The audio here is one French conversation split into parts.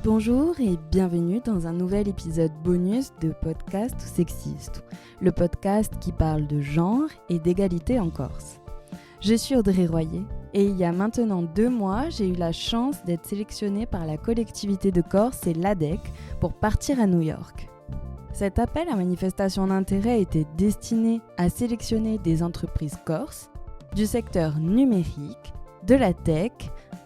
Bonjour et bienvenue dans un nouvel épisode bonus de Podcast Sexiste, le podcast qui parle de genre et d'égalité en Corse. Je suis Audrey Royer et il y a maintenant 2 mois, j'ai eu la chance d'être sélectionnée par la collectivité de Corse et l'ADEC pour partir à New York. Cet appel à manifestation d'intérêt était destiné à sélectionner des entreprises corses du secteur numérique, de la tech,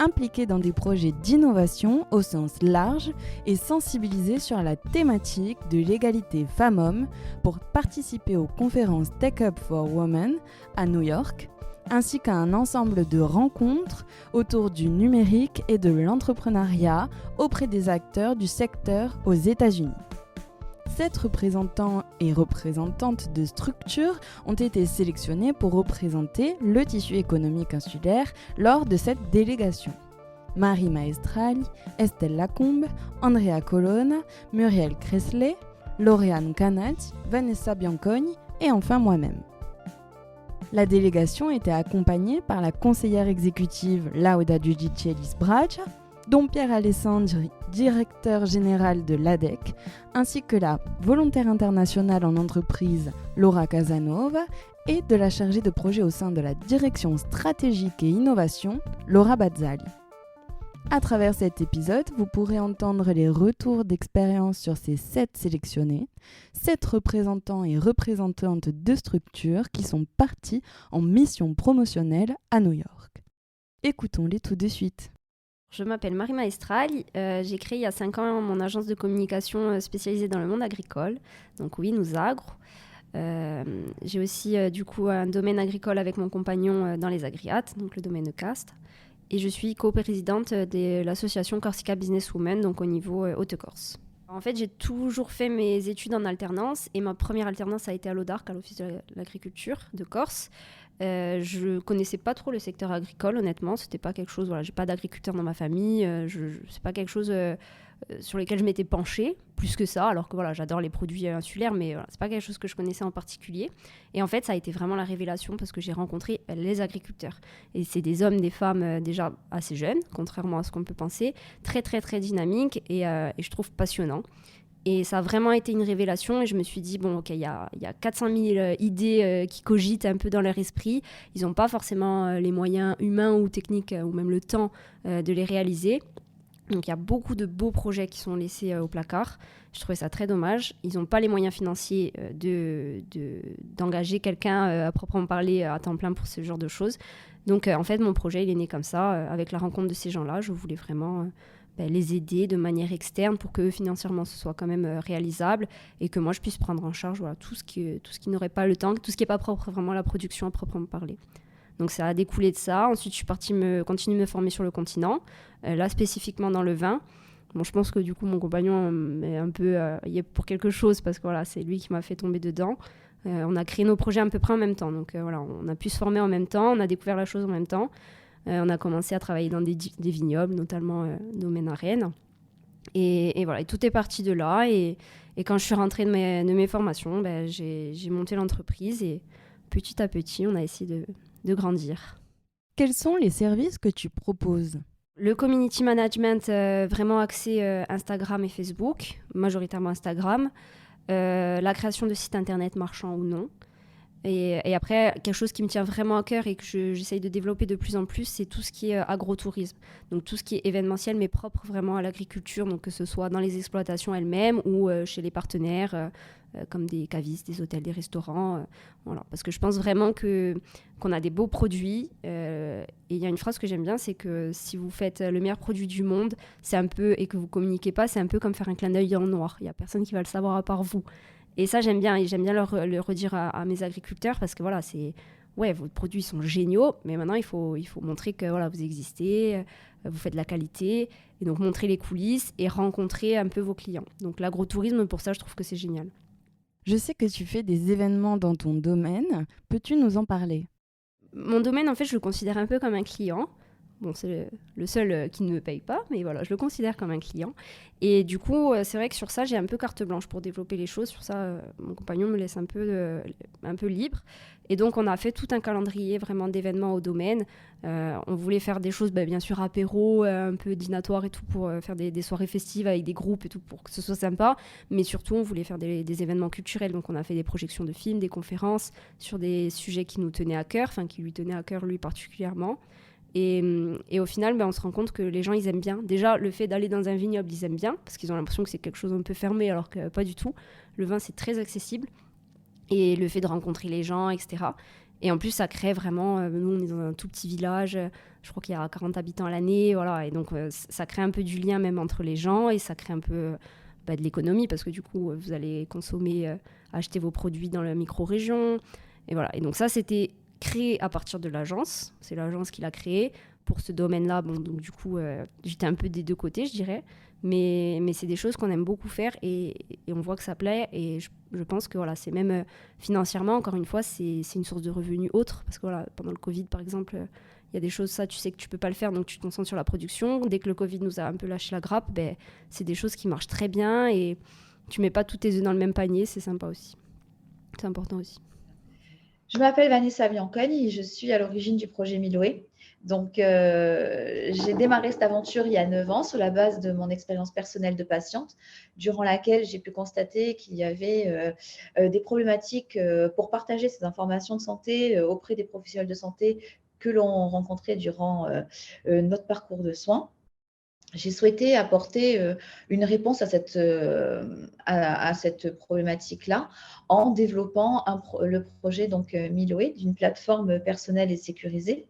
impliquées dans des projets d'innovation au sens large et sensibilisées sur la thématique de l'égalité femmes-hommes pour participer aux conférences Tech Up for Women à New York, ainsi qu'à un ensemble de rencontres autour du numérique et de l'entrepreneuriat auprès des acteurs du secteur aux États-Unis. 7 représentants et représentantes de structures ont été sélectionnés pour représenter le tissu économique insulaire lors de cette délégation. Marie Maestrali, Estelle Lacombe, Andrea Colonna, Muriel Cresley, Lauriane Canati, Vanessa Bianconi et enfin moi-même. La délégation était accompagnée par la conseillère exécutive Lauda Giudicellis Bracia, dont Pierre Alessandri, directeur général de l'ADEC, ainsi que la volontaire internationale en entreprise Laura Casanova et de la chargée de projet au sein de la direction stratégique et innovation Laura Bazzali. À travers cet épisode, vous pourrez entendre les retours d'expérience sur ces 7 sélectionnés, 7 représentants et représentantes de structures qui sont partis en mission promotionnelle à New York. Écoutons-les tout de suite. Je m'appelle Marie Maestrali, j'ai créé il y a 5 ans mon agence de communication spécialisée dans le monde agricole, donc oui, nous agro. J'ai aussi du coup un domaine agricole avec mon compagnon dans les agriates, donc le domaine de Castres. Et je suis coprésidente de l'association Corsica Business Women, donc au niveau Haute-Corse. En fait, j'ai toujours fait mes études en alternance et ma première alternance a été à l'ODARC, à l'Office de l'agriculture de Corse. Je connaissais pas trop le secteur agricole, honnêtement. C'était pas quelque chose, j'ai pas d'agriculteur dans ma famille. C'est pas quelque chose sur lequel je m'étais penchée plus que ça. Alors que j'adore les produits insulaires, mais c'est pas quelque chose que je connaissais en particulier. Et en fait, ça a été vraiment la révélation parce que j'ai rencontré les agriculteurs. Et c'est des hommes, des femmes déjà assez jeunes, contrairement à ce qu'on peut penser, très très très dynamiques et je trouve passionnants. Et ça a vraiment été une révélation et je me suis dit, bon, ok, il y a 400 000 idées qui cogitent un peu dans leur esprit. Ils n'ont pas forcément les moyens humains ou techniques ou même le temps de les réaliser. Donc il y a beaucoup de beaux projets qui sont laissés au placard. Je trouvais ça très dommage. Ils n'ont pas les moyens financiers d'engager quelqu'un à proprement parler à temps plein pour ce genre de choses. Donc en fait, mon projet, il est né comme ça, avec la rencontre de ces gens-là. Je voulais vraiment... les aider de manière externe pour que financièrement ce soit quand même réalisable et que moi je puisse prendre en charge tout ce qui n'aurait pas le temps, tout ce qui n'est pas propre vraiment à la production à proprement parler. Donc ça a découlé de ça. Ensuite je suis partie continuer de me former sur le continent, là spécifiquement dans le vin. Bon, je pense que du coup mon compagnon est un peu y est pour quelque chose parce que c'est lui qui m'a fait tomber dedans. On a créé nos projets à peu près en même temps, donc on a pu se former en même temps, on a découvert la chose en même temps. On a commencé à travailler dans des vignobles, notamment domaine à Rennes. Et voilà, et tout est parti de là. Et quand je suis rentrée de mes formations, j'ai monté l'entreprise et petit à petit, on a essayé de grandir. Quels sont les services que tu proposes ? Le community management, vraiment axé Instagram et Facebook, majoritairement Instagram. La création de sites internet marchands ou non. Et après, quelque chose qui me tient vraiment à cœur et que j'essaye de développer de plus en plus, c'est tout ce qui est agrotourisme. Donc tout ce qui est événementiel, mais propre vraiment à l'agriculture, donc que ce soit dans les exploitations elles-mêmes ou chez les partenaires, comme des cavistes, des hôtels, des restaurants. Voilà. Parce que je pense vraiment qu'on a des beaux produits. Et il y a une phrase que j'aime bien, c'est que si vous faites le meilleur produit du monde, c'est un peu, et que vous ne communiquez pas, c'est un peu comme faire un clin d'œil en noir. Il n'y a personne qui va le savoir à part vous. Et ça, j'aime bien. Et j'aime bien le redire à mes agriculteurs parce que vos produits sont géniaux, mais maintenant, il faut montrer que vous existez, vous faites de la qualité, et donc montrer les coulisses et rencontrer un peu vos clients. Donc l'agrotourisme, pour ça, je trouve que c'est génial. Je sais que tu fais des événements dans ton domaine. Peux-tu nous en parler ? Mon domaine, en fait, je le considère un peu comme un client. Bon, c'est le seul qui ne me paye pas, mais voilà, je le considère comme un client. Et du coup, c'est vrai que sur ça, j'ai un peu carte blanche pour développer les choses. Sur ça, mon compagnon me laisse un peu libre. Et donc, on a fait tout un calendrier vraiment d'événements au domaine. On voulait faire des choses, bien sûr, apéro, un peu dînatoire et tout, pour faire des soirées festives avec des groupes et tout, pour que ce soit sympa. Mais surtout, on voulait faire des événements culturels. Donc, on a fait des projections de films, des conférences sur des sujets qui nous tenaient à cœur, enfin, qui lui tenaient à cœur, lui, particulièrement. Et au final, on se rend compte que les gens, ils aiment bien. Déjà, le fait d'aller dans un vignoble, ils aiment bien, parce qu'ils ont l'impression que c'est quelque chose un peu fermé, alors que pas du tout. Le vin, c'est très accessible. Et le fait de rencontrer les gens, etc. Et en plus, ça crée vraiment... nous, on est dans un tout petit village. Je crois qu'il y a 40 habitants à l'année. Voilà, et donc, ça crée un peu du lien même entre les gens. Et ça crée un peu de l'économie, parce que du coup, vous allez consommer, acheter vos produits dans la micro-région. Et voilà. Et donc ça, c'était créé à partir de l'agence. C'est l'agence qui l'a créé pour ce domaine-là. Bon, donc du coup, j'étais un peu des deux côtés, je dirais. Mais c'est des choses qu'on aime beaucoup faire et on voit que ça plaît. Et je pense que voilà, c'est même financièrement, encore une fois, c'est une source de revenus autre. Parce que voilà, pendant le Covid, par exemple, il y a des choses, ça, tu sais que tu peux pas le faire, donc tu te concentres sur la production. Dès que le Covid nous a un peu lâché la grappe, c'est des choses qui marchent très bien et tu mets pas tous tes œufs dans le même panier. C'est sympa aussi. C'est important aussi. Je m'appelle Vanessa Bianconi et je suis à l'origine du projet Miloé. Donc, j'ai démarré cette aventure il y a 9 ans sur la base de mon expérience personnelle de patiente, durant laquelle j'ai pu constater qu'il y avait des problématiques pour partager ces informations de santé auprès des professionnels de santé que l'on rencontrait durant notre parcours de soins. J'ai souhaité apporter une réponse à cette problématique-là en développant le projet donc Miloé, d'une plateforme personnelle et sécurisée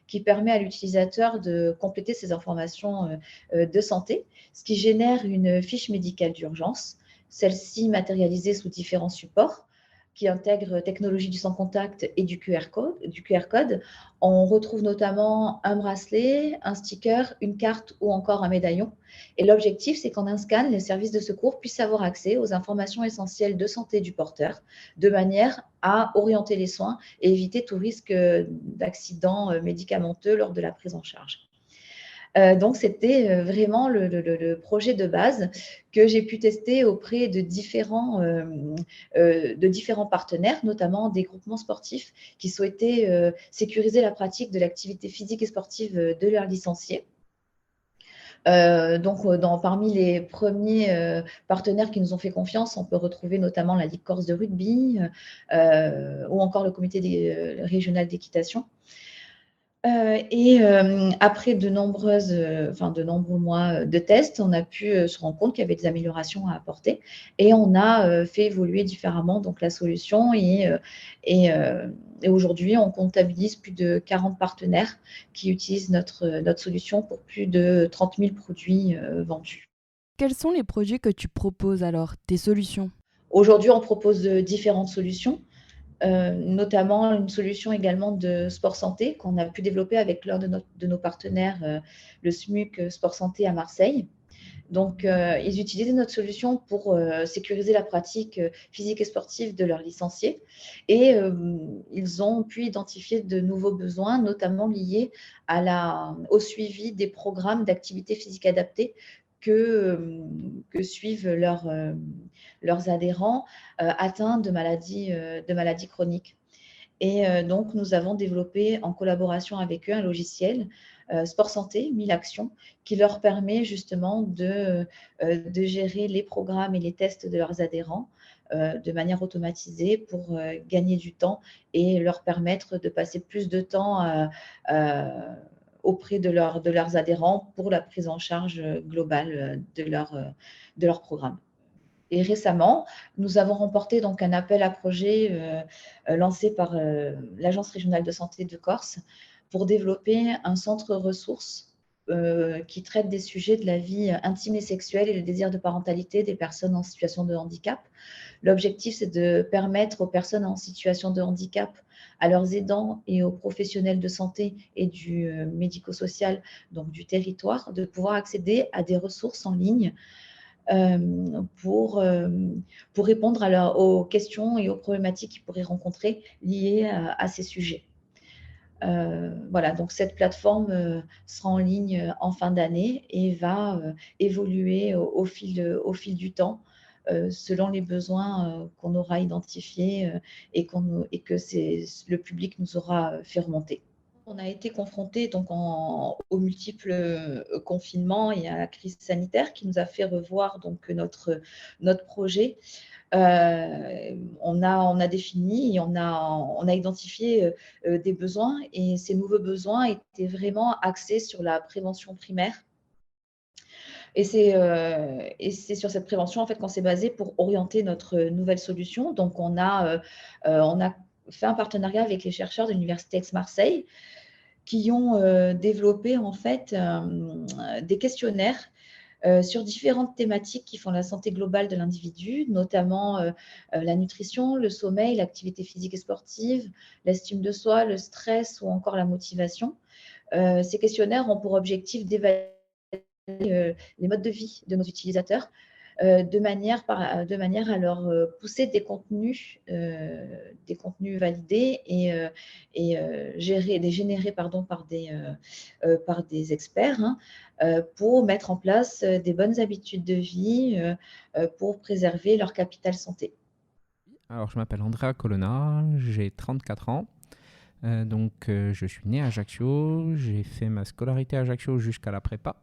qui permet à l'utilisateur de compléter ses informations de santé, ce qui génère une fiche médicale d'urgence, celle-ci matérialisée sous différents supports qui intègrent technologie du sans contact et du QR code. On retrouve notamment un bracelet, un sticker, une carte ou encore un médaillon. Et l'objectif, c'est qu'en un scan, les services de secours puissent avoir accès aux informations essentielles de santé du porteur, de manière à orienter les soins et éviter tout risque d'accident médicamenteux lors de la prise en charge. Donc, c'était vraiment le projet de base que j'ai pu tester auprès de différents partenaires, notamment des groupements sportifs qui souhaitaient sécuriser la pratique de l'activité physique et sportive de leurs licenciés. Donc, parmi les premiers partenaires qui nous ont fait confiance, on peut retrouver notamment la Ligue corse de rugby ou encore le comité régional d'équitation. Après de nombreux mois de tests, on a pu se rendre compte qu'il y avait des améliorations à apporter et on a fait évoluer différemment donc la solution et aujourd'hui, on comptabilise plus de 40 partenaires qui utilisent notre solution pour plus de 30 000 produits vendus. Quels sont les produits que tu proposes alors, tes solutions? Aujourd'hui, on propose différentes solutions. Notamment une solution également de sport santé qu'on a pu développer avec l'un de nos partenaires, le SMUC Sport Santé à Marseille. Donc, ils utilisaient notre solution pour sécuriser la pratique physique et sportive de leurs licenciés. Et ils ont pu identifier de nouveaux besoins, notamment liés au suivi des programmes d'activité physique adaptée que suivent leurs adhérents atteints de maladies chroniques. Et donc, nous avons développé en collaboration avec eux un logiciel Sport Santé 1000 Actions qui leur permet justement de gérer les programmes et les tests de leurs adhérents de manière automatisée pour gagner du temps et leur permettre de passer plus de temps auprès de leurs adhérents pour la prise en charge globale de leur programme. Et récemment, nous avons remporté donc un appel à projet lancé par l'Agence régionale de santé de Corse pour développer un centre ressources qui traite des sujets de la vie intime et sexuelle et le désir de parentalité des personnes en situation de handicap. L'objectif, c'est de permettre aux personnes en situation de handicap, à leurs aidants et aux professionnels de santé et du médico-social, donc du territoire, de pouvoir accéder à des ressources en ligne pour répondre aux questions et aux problématiques qu'ils pourraient rencontrer liées à ces sujets. Voilà, donc cette plateforme sera en ligne en fin d'année et va évoluer au fil du temps selon les besoins qu'on aura identifiés et que le public nous aura fait remonter. On a été confrontés donc aux multiples confinements et à la crise sanitaire qui nous a fait revoir donc notre projet. On a défini et on a identifié des besoins et ces nouveaux besoins étaient vraiment axés sur la prévention primaire. Et c'est sur cette prévention en fait qu'on s'est basé pour orienter notre nouvelle solution. Donc on a fait un partenariat avec les chercheurs de l'Université Aix-Marseille qui ont développé en fait des questionnaires sur différentes thématiques qui font la santé globale de l'individu, notamment la nutrition, le sommeil, l'activité physique et sportive, l'estime de soi, le stress ou encore la motivation. Ces questionnaires ont pour objectif d'évaluer les modes de vie de nos utilisateurs de manière à leur pousser des contenus validés et générés par des experts pour mettre en place des bonnes habitudes de vie pour préserver leur capital santé. Alors, je m'appelle Andrea Colonna, j'ai 34 ans. Je suis né à Ajaccio, j'ai fait ma scolarité à Ajaccio jusqu'à la prépa.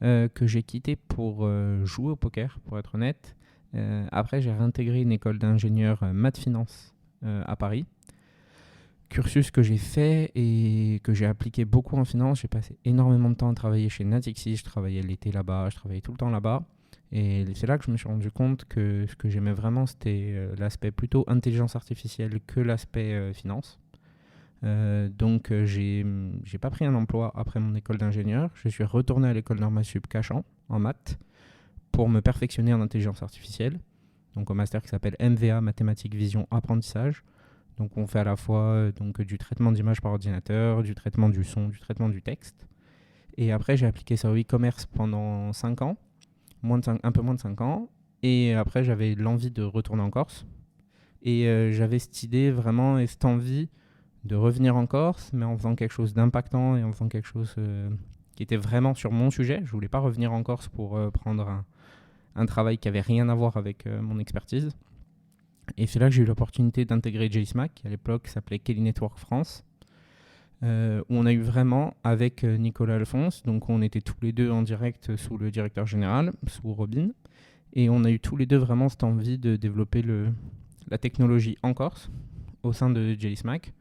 Que j'ai quitté pour jouer au poker, pour être honnête. Après, j'ai réintégré une école d'ingénieur maths finance à Paris. Cursus que j'ai fait et que j'ai appliqué beaucoup en finance. J'ai passé énormément de temps à travailler chez Natixis. Je travaillais l'été là-bas, je travaillais tout le temps là-bas. Et c'est là que je me suis rendu compte que ce que j'aimais vraiment, c'était l'aspect plutôt intelligence artificielle que l'aspect finance. J'ai pas pris un emploi après mon école d'ingénieur. Je suis retourné à l'école Normal Sup Cachan en maths pour me perfectionner en intelligence artificielle. Donc au master qui s'appelle MVA, Mathématiques, Vision, Apprentissage. Donc on fait à la fois du traitement d'images par ordinateur, du traitement du son, du traitement du texte. Et après j'ai appliqué ça au e-commerce pendant 5 ans, un peu moins de 5 ans. Et après j'avais l'envie de retourner en Corse. Et j'avais cette idée vraiment et cette envie de revenir en Corse, mais en faisant quelque chose d'impactant et en faisant quelque chose qui était vraiment sur mon sujet. Je ne voulais pas revenir en Corse pour prendre un travail qui n'avait rien à voir avec mon expertise. Et c'est là que j'ai eu l'opportunité d'intégrer JSmack, qui à l'époque s'appelait Kelly Network France, où on a eu vraiment, avec Nicolas Alphonse, donc on était tous les deux en direct sous le directeur général, sous Robin, et on a eu tous les deux vraiment cette envie de développer la technologie en Corse, au sein de JSmack.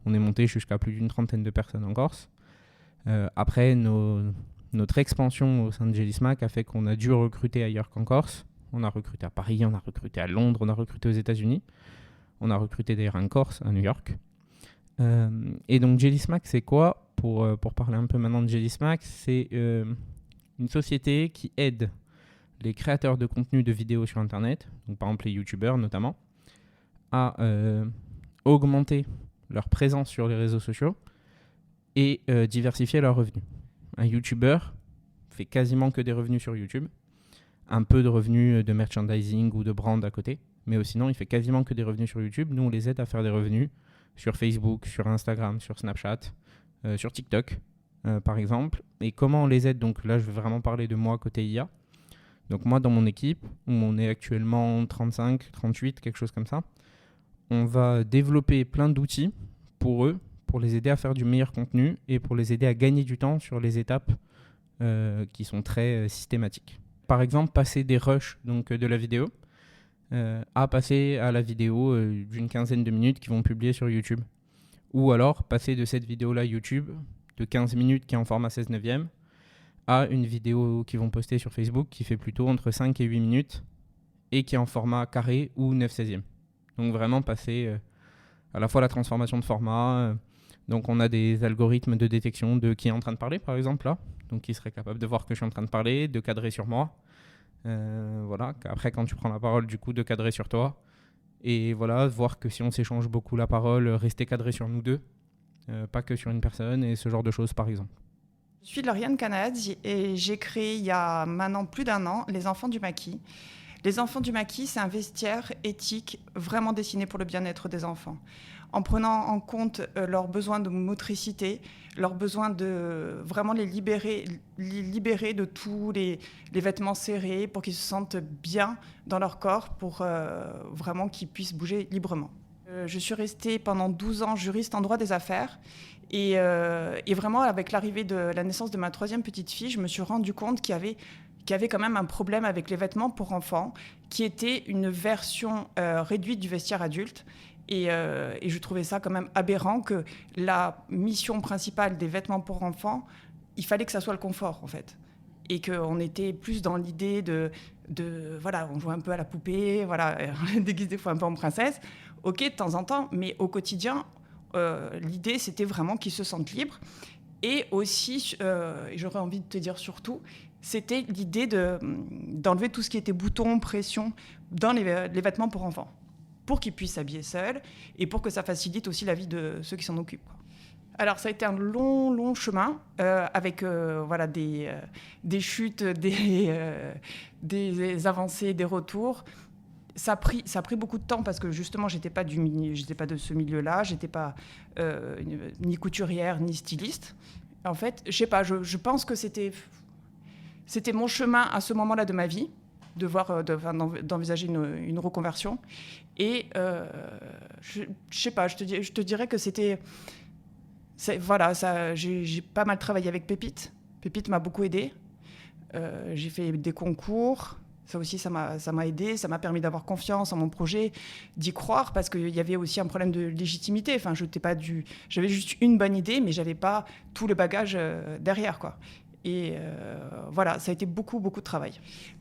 On est monté jusqu'à plus d'une 30aine de personnes en Corse. Après, notre expansion au sein de JSmack a fait qu'on a dû recruter ailleurs qu'en Corse. On a recruté à Paris, on a recruté à Londres, on a recruté aux États-Unis. On a recruté d'ailleurs en Corse, à New York. Et donc JSmack, c'est quoi pour parler un peu maintenant de JSmack, c'est une société qui aide les créateurs de contenu de vidéos sur Internet, donc par exemple les YouTubeurs notamment, à augmenter leur présence sur les réseaux sociaux et diversifier leurs revenus. Un YouTuber fait quasiment que des revenus sur YouTube, un peu de revenus de merchandising ou de brand à côté, mais sinon il fait quasiment que des revenus sur YouTube. Nous on les aide à faire des revenus sur Facebook, sur Instagram, sur Snapchat, sur TikTok par exemple. Et comment on les aide? Donc là je vais vraiment parler de moi côté IA. Donc moi dans mon équipe, où on est actuellement 35, 38, quelque chose comme ça, on va développer plein d'outils pour eux, pour les aider à faire du meilleur contenu et pour les aider à gagner du temps sur les étapes qui sont très systématiques. Par exemple, passer des rushs donc, de la vidéo à passer à la vidéo d'une 15aine de minutes qu'ils vont publier sur YouTube. Ou alors passer de cette vidéo-là YouTube de 15 minutes qui est en format 16/9 à une vidéo qu'ils vont poster sur Facebook qui fait plutôt entre 5 et 8 minutes et qui est en format carré ou 9/16. Donc vraiment passer à la fois la transformation de format. Donc on a des algorithmes de détection de qui est en train de parler par exemple là. Donc qui serait capable de voir que je suis en train de parler, de cadrer sur moi. Voilà. Après quand tu prends la parole du coup de cadrer sur toi. Et voilà, voir que si on s'échange beaucoup la parole, rester cadré sur nous deux. Pas que sur une personne et ce genre de choses par exemple. Je suis Lauriane Canade et j'ai créé il y a maintenant plus d'1 an les Enfants du Maquis. Les Enfants du Maquis, c'est un vestiaire éthique vraiment destiné pour le bien-être des enfants. en prenant en compte leurs besoins de motricité, leurs besoins de vraiment les libérer de tous les vêtements serrés pour qu'ils se sentent bien dans leur corps, pour vraiment qu'ils puissent bouger librement. Je suis restée pendant 12 ans juriste en droit des affaires. Et vraiment, avec l'arrivée de la naissance de ma 3e petite fille, je me suis rendu compte qu'il y avait quand même un problème avec les vêtements pour enfants, qui était une version réduite du vestiaire adulte. Et je trouvais ça quand même aberrant que la mission principale des vêtements pour enfants, il fallait que ça soit le confort, en fait. Et qu'on était plus dans l'idée de voilà, on jouait un peu à la poupée, voilà, on déguise des fois un peu en princesse. Ok, de temps en temps, mais au quotidien, l'idée, c'était vraiment qu'ils se sentent libres. Et aussi, et j'aurais envie de te dire surtout, c'était l'idée d'enlever tout ce qui était boutons, pression dans les vêtements pour enfants, pour qu'ils puissent s'habiller seuls et pour que ça facilite aussi la vie de ceux qui s'en occupent, quoi. Alors, ça a été un long chemin avec voilà, des chutes, des avancées, des retours. Ça a pris beaucoup de temps parce que justement, j'étais pas de ce milieu-là, j'étais pas ni couturière ni styliste. En fait, je sais pas, je pense que c'était mon chemin à ce moment-là de ma vie, d'envisager une reconversion. Et je sais pas, je te dirais que voilà, j'ai pas mal travaillé avec Pépite. Pépite m'a beaucoup aidée. J'ai fait des concours. Ça aussi, ça m'a aidée. Ça m'a permis d'avoir confiance en mon projet, d'y croire, parce qu'il y avait aussi un problème de légitimité. Enfin, j'avais juste une bonne idée, mais j'avais pas tout le bagage derrière, quoi. Et voilà, ça a été beaucoup de travail.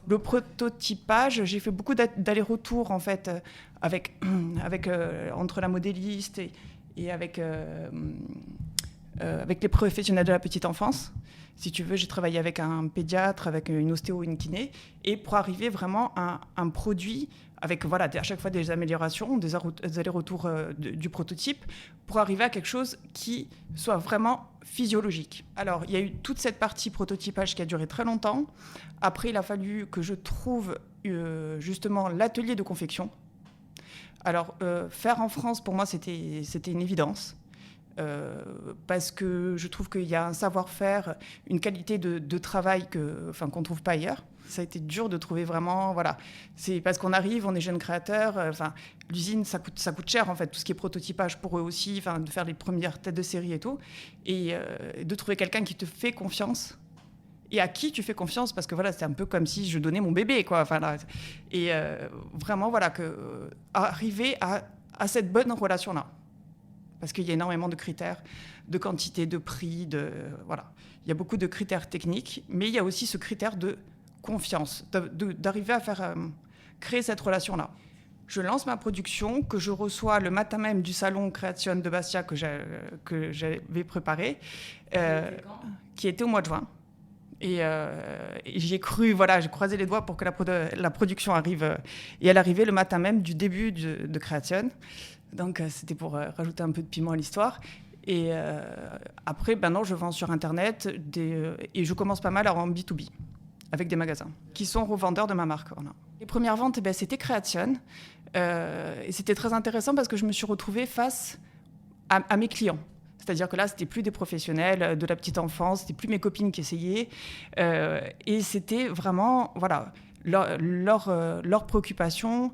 Le prototypage, j'ai fait beaucoup d'allers-retours, en fait, entre la modéliste et avec les professionnels de la petite enfance. Si tu veux, j'ai travaillé avec un pédiatre, avec une ostéo, une kiné, et pour arriver vraiment à un produit avec voilà, à chaque fois des améliorations, des allers-retours du prototype, pour arriver à quelque chose qui soit vraiment physiologique. Alors, il y a eu toute cette partie prototypage qui a duré très longtemps. Après, il a fallu que je trouve justement l'atelier de confection. Alors, faire en France, pour moi, c'était une évidence. Parce que je trouve qu'il y a un savoir-faire, une qualité de travail qu'on ne trouve pas ailleurs. Ça a été dur de trouver vraiment, voilà. C'est parce qu'on arrive, on est jeune créateur, l'usine, ça coûte cher, en fait, tout ce qui est prototypage pour eux aussi, de faire les premières têtes de série et tout. Et de trouver quelqu'un qui te fait confiance et à qui tu fais confiance, parce que voilà, c'est un peu comme si je donnais mon bébé, quoi. Et vraiment, voilà, arriver à cette bonne relation-là. Parce qu'il y a énormément de critères, de quantité, de prix, voilà. Il y a beaucoup de critères techniques, mais il y a aussi ce critère de confiance, d'arriver à créer cette relation-là. Je lance ma production, que je reçois le matin même du salon Création de Bastia que j'avais préparé, qui était au mois de juin. Et j'ai cru, voilà, j'ai croisé les doigts pour que la production arrive. Et elle arrivait le matin même du début de Création. Donc, c'était pour rajouter un peu de piment à l'histoire. Et après, maintenant, je vends sur Internet et je commence pas mal en B2B, avec des magasins qui sont revendeurs de ma marque. Voilà. Les premières ventes, c'était Création. Et c'était très intéressant parce que je me suis retrouvée face à mes clients. C'est-à-dire que là, c'était plus des professionnels de la petite enfance, c'était plus mes copines qui essayaient. Et c'était vraiment, voilà, leur préoccupation,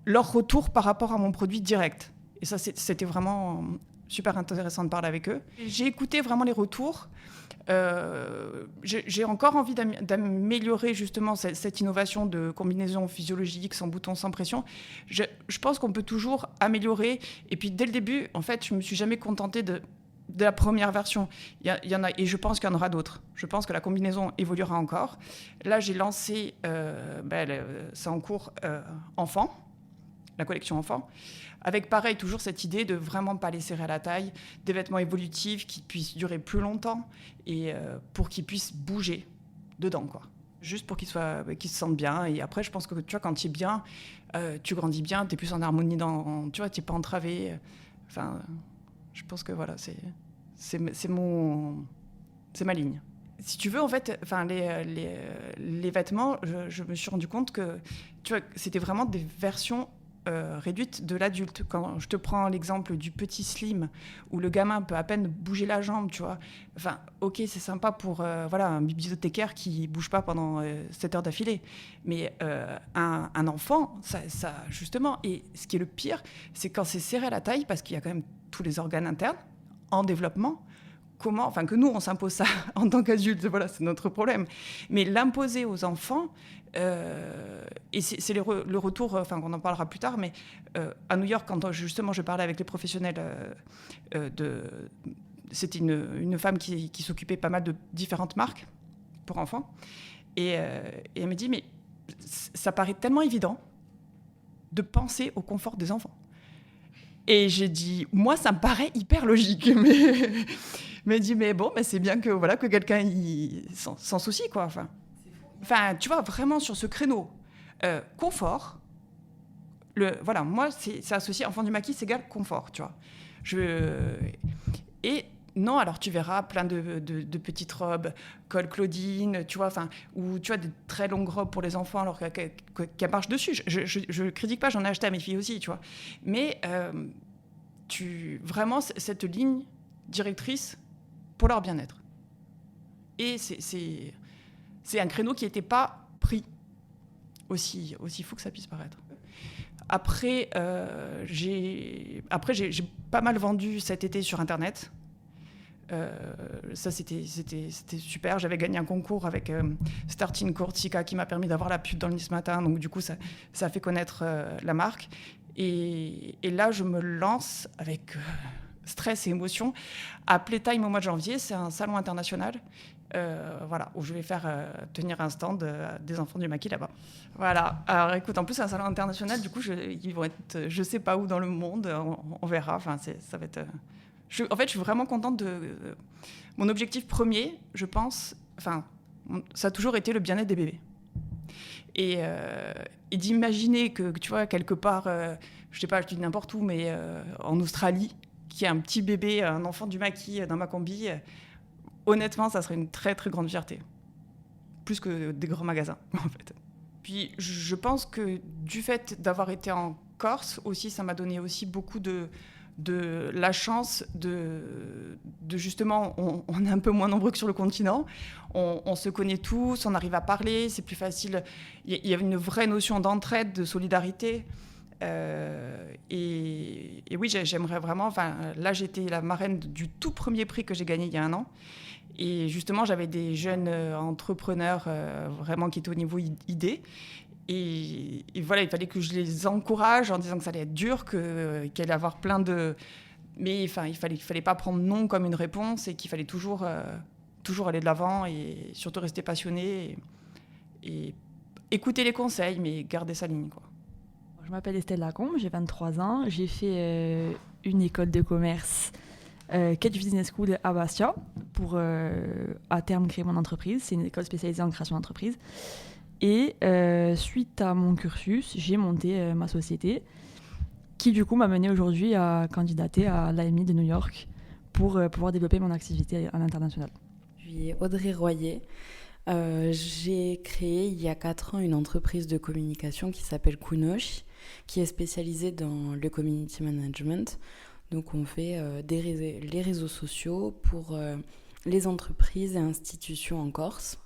leur retour par rapport à mon produit direct. Et ça, c'était vraiment super intéressant de parler avec eux. J'ai écouté vraiment les retours. J'ai encore envie d'améliorer justement cette innovation de combinaison physiologique, sans bouton, sans pression. Je pense qu'on peut toujours améliorer. Et puis, dès le début, en fait, je ne me suis jamais contentée de la première version. Il y en a, et je pense qu'il y en aura d'autres. Je pense que la combinaison évoluera encore. Là, j'ai lancé, c'est en cours, enfant, la collection enfant, avec pareil, toujours cette idée de vraiment pas les serrer à la taille, des vêtements évolutifs qui puissent durer plus longtemps et pour qu'ils puissent bouger dedans, quoi. Juste pour qu'ils se sentent bien. Et après, je pense que tu vois, quand tu es bien, tu grandis bien, tu es plus en harmonie, tu vois, tu n'es pas entravé. Enfin, je pense que voilà, c'est ma ligne. Si tu veux, en fait, les vêtements, je me suis rendu compte que tu vois, c'était vraiment des versions réduite de l'adulte. Quand je te prends l'exemple du petit slim, où le gamin peut à peine bouger la jambe, tu vois. Enfin, ok, c'est sympa pour un bibliothécaire qui ne bouge pas pendant 7 heures d'affilée. Mais un enfant, ça, justement, et ce qui est le pire, c'est quand c'est serré à la taille, parce qu'il y a quand même tous les organes internes en développement, que nous, on s'impose ça en tant qu'adultes, voilà, c'est notre problème. Mais l'imposer aux enfants, et c'est le retour, on en parlera plus tard, mais à New York, quand justement je parlais avec les professionnels, c'était une femme qui s'occupait pas mal de différentes marques pour enfants, et elle me dit, mais ça paraît tellement évident de penser au confort des enfants. Et j'ai dit, moi, ça me paraît hyper logique, mais dit, mais bon, c'est bien que quelqu'un s'en soucie, quoi. Enfin, tu vois, vraiment sur ce créneau, confort, moi, c'est associé, enfant du maquis, c'est égal confort, tu vois. Et non, alors tu verras plein de petites robes, col Claudine, tu vois, ou tu as des très longues robes pour les enfants alors qu'elles marchent dessus. Je critique pas, j'en ai acheté à mes filles aussi, tu vois. Mais vraiment, cette ligne directrice pour leur bien-être. Et c'est un créneau qui n'était pas pris, aussi fou que ça puisse paraître. Après, j'ai pas mal vendu cet été sur Internet. Ça, c'était super. J'avais gagné un concours avec Starting Cortica qui m'a permis d'avoir la pub dans le Nice Matin. Donc, du coup, ça a fait connaître la marque. Et là, je me lance avec stress et émotion à Playtime au mois de janvier. C'est un salon international où je vais faire tenir un stand des enfants du maquis là-bas. Voilà. Alors écoute, en plus c'est un salon international, du coup ils vont être, je sais pas où dans le monde, on verra. Enfin, ça va être. En fait, je suis vraiment contente de. Mon objectif premier, je pense, ça a toujours été le bien-être des bébés. Et d'imaginer que tu vois quelque part, je sais pas, je dis n'importe où, mais en Australie, qu'il y a un petit bébé, un enfant du maquis dans ma combi. Honnêtement, ça serait une très, très grande fierté. Plus que des grands magasins, en fait. Puis, je pense que du fait d'avoir été en Corse, aussi, ça m'a donné aussi beaucoup de la chance de justement, on est un peu moins nombreux que sur le continent, on se connaît tous, on arrive à parler, c'est plus facile. Il y a une vraie notion d'entraide, de solidarité. Et oui, j'aimerais vraiment... là, j'étais la marraine du tout premier prix que j'ai gagné il y a 1 an. Et justement, j'avais des jeunes entrepreneurs vraiment qui étaient au niveau idée. Et voilà, il fallait que je les encourage en disant que ça allait être dur, qu'il allait y avoir plein de... Mais il fallait pas prendre non comme une réponse et qu'il fallait toujours aller de l'avant et surtout rester passionné et écouter les conseils, mais garder sa ligne, quoi. Je m'appelle Estelle Lacombe, j'ai 23 ans. J'ai fait une école de commerce, Kedge Business School à Bastia, pour à terme créer mon entreprise. C'est une école spécialisée en création d'entreprise. Et suite à mon cursus, j'ai monté ma société, qui du coup m'a mené aujourd'hui à candidater à l'AMI de New York pour pouvoir développer mon activité à l'international. Je suis Audrey Royer. J'ai créé il y a 4 ans une entreprise de communication qui s'appelle Kunosh, qui est spécialisée dans le community management. Donc on fait les réseaux sociaux pour les entreprises et institutions en Corse.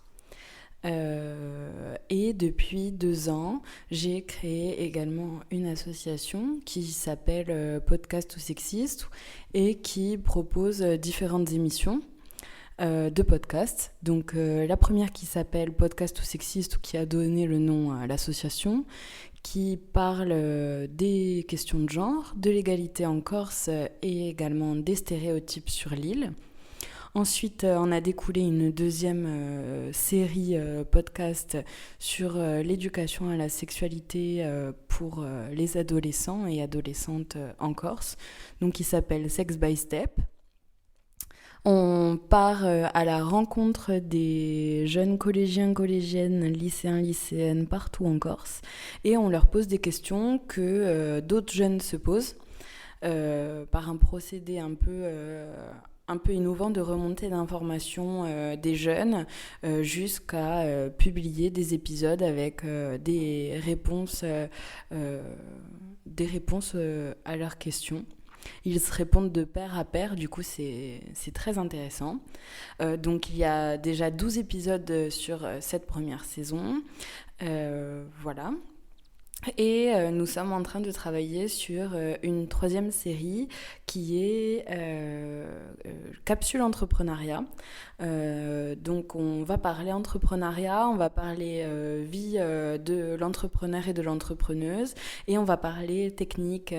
Et depuis 2 ans, j'ai créé également une association qui s'appelle Podcast ou Sexiste et qui propose différentes émissions de podcasts. Donc la première qui s'appelle Podcast ou Sexiste, qui a donné le nom à l'association, qui parle des questions de genre, de l'égalité en Corse et également des stéréotypes sur l'île. Ensuite, on a découlé une deuxième série podcast sur l'éducation à la sexualité pour les adolescents et adolescentes en Corse, donc qui s'appelle Sex by Step. On part à la rencontre des jeunes collégiens, collégiennes, lycéens, lycéennes partout en Corse et on leur pose des questions que d'autres jeunes se posent par un procédé un peu un peu innovant de remonter d'informations des jeunes jusqu'à publier des épisodes avec des réponses à leurs questions. Ils se répondent de pair à pair, du coup c'est très intéressant. Donc il y a déjà 12 épisodes sur cette première saison. Voilà. Et nous sommes en train de travailler sur une 3e série qui est Capsule Entrepreneuriat. Donc on va parler entrepreneuriat, on va parler vie de l'entrepreneur et de l'entrepreneuse, et on va parler technique,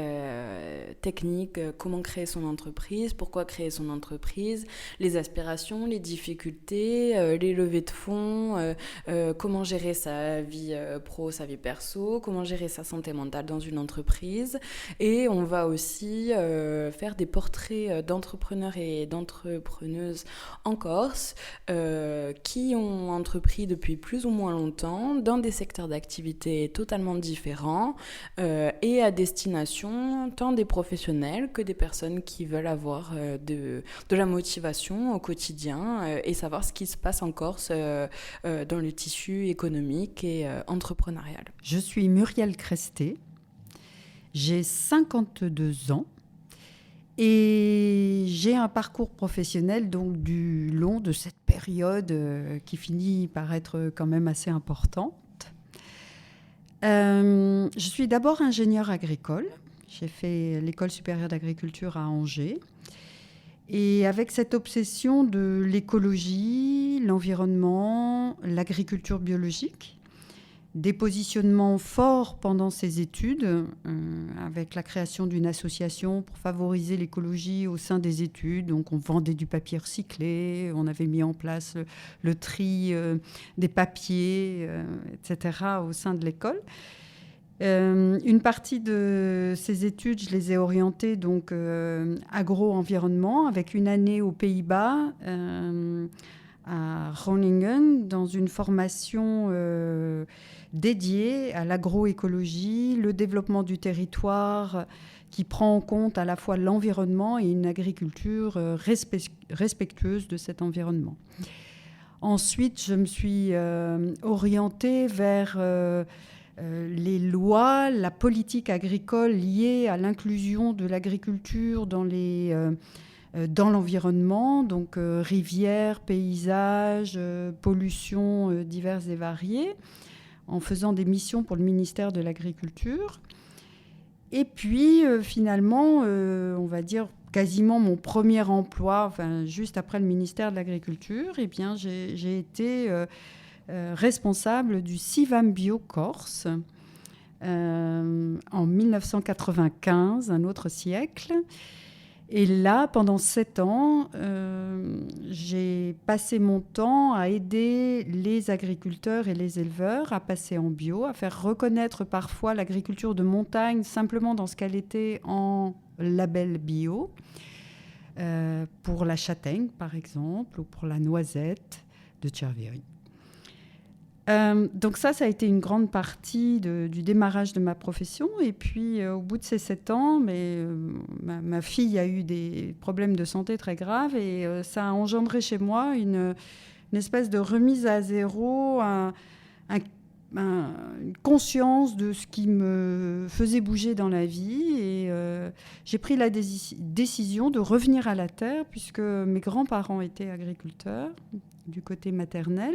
comment créer son entreprise, pourquoi créer son entreprise, les aspirations, les difficultés, les levées de fonds, comment gérer sa vie pro, sa vie perso, comment gérer sa santé mentale dans une entreprise. Et on va aussi faire des portraits d'entrepreneurs et d'entrepreneuses en Corse qui ont entrepris depuis plus ou moins longtemps dans des secteurs d'activité totalement différents et à destination tant des professionnels que des personnes qui veulent avoir de la motivation au quotidien et savoir ce qui se passe en Corse dans le tissu économique et entrepreneurial. Je suis Muriel Cresté, j'ai 52 ans et j'ai un parcours professionnel donc du long de cette période qui finit par être quand même assez importante. Je suis d'abord ingénieure agricole, j'ai fait l'école supérieure d'agriculture à Angers. Et avec cette obsession de l'écologie, l'environnement, l'agriculture biologique, des positionnements forts pendant ces études, avec la création d'une association pour favoriser l'écologie au sein des études. Donc on vendait du papier recyclé, on avait mis en place le tri des papiers, etc. au sein de l'école. Une partie de ces études, je les ai orientées donc agro-environnement, avec une année aux Pays-Bas, à Groningen, dans une formation dédiée à l'agroécologie, le développement du territoire, qui prend en compte à la fois l'environnement et une agriculture respectueuse de cet environnement. Ensuite, je me suis orientée vers les lois, la politique agricole liée à l'inclusion de l'agriculture dans l'environnement, donc rivières, paysages, pollutions diverses et variées, en faisant des missions pour le ministère de l'Agriculture. Et puis, finalement, on va dire quasiment mon premier emploi, enfin, juste après le ministère de l'Agriculture, eh bien, j'ai été responsable du CIVAM Bio Corse en 1995, un autre siècle. Et là, pendant 7 ans, j'ai passé mon temps à aider les agriculteurs et les éleveurs à passer en bio, à faire reconnaître parfois l'agriculture de montagne simplement dans ce qu'elle était en label bio, pour la châtaigne, par exemple, ou pour la noisette de Cervieri. Donc ça a été une grande partie du démarrage de ma profession. Et puis, au bout de ces 7 ans, ma fille a eu des problèmes de santé très graves et ça a engendré chez moi une espèce de remise à zéro, une conscience de ce qui me faisait bouger dans la vie. Et j'ai pris la décision de revenir à la terre, puisque mes grands-parents étaient agriculteurs du côté maternel.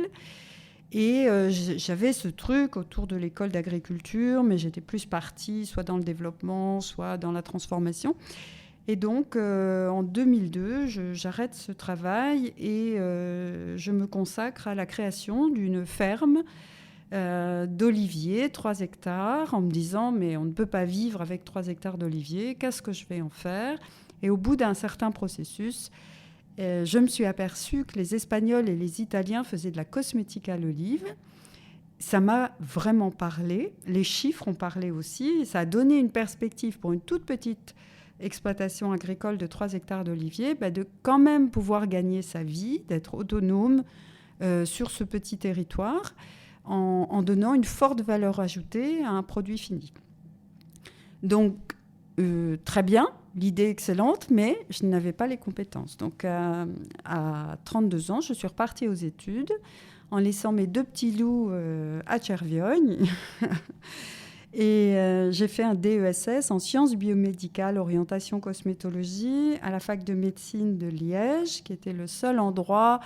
Et j'avais ce truc autour de l'école d'agriculture, mais j'étais plus partie soit dans le développement, soit dans la transformation. Et donc, en 2002, j'arrête ce travail et je me consacre à la création d'une ferme d'oliviers, 3 hectares, en me disant, mais on ne peut pas vivre avec 3 hectares d'oliviers, qu'est-ce que je vais en faire ? Et au bout d'un certain processus, je me suis aperçue que les Espagnols et les Italiens faisaient de la cosmétique à l'olive. Ça m'a vraiment parlé. Les chiffres ont parlé aussi. Ça a donné une perspective pour une toute petite exploitation agricole de 3 hectares d'oliviers, de quand même pouvoir gagner sa vie, d'être autonome sur ce petit territoire en donnant une forte valeur ajoutée à un produit fini. Donc, très bien. l'idée excellente, mais je n'avais pas les compétences. Donc, à 32 ans, je suis repartie aux études en laissant mes 2 petits loups à Tcherviogne. Et j'ai fait un DESS en sciences biomédicales, orientation cosmétologie, à la fac de médecine de Liège, qui était le seul endroit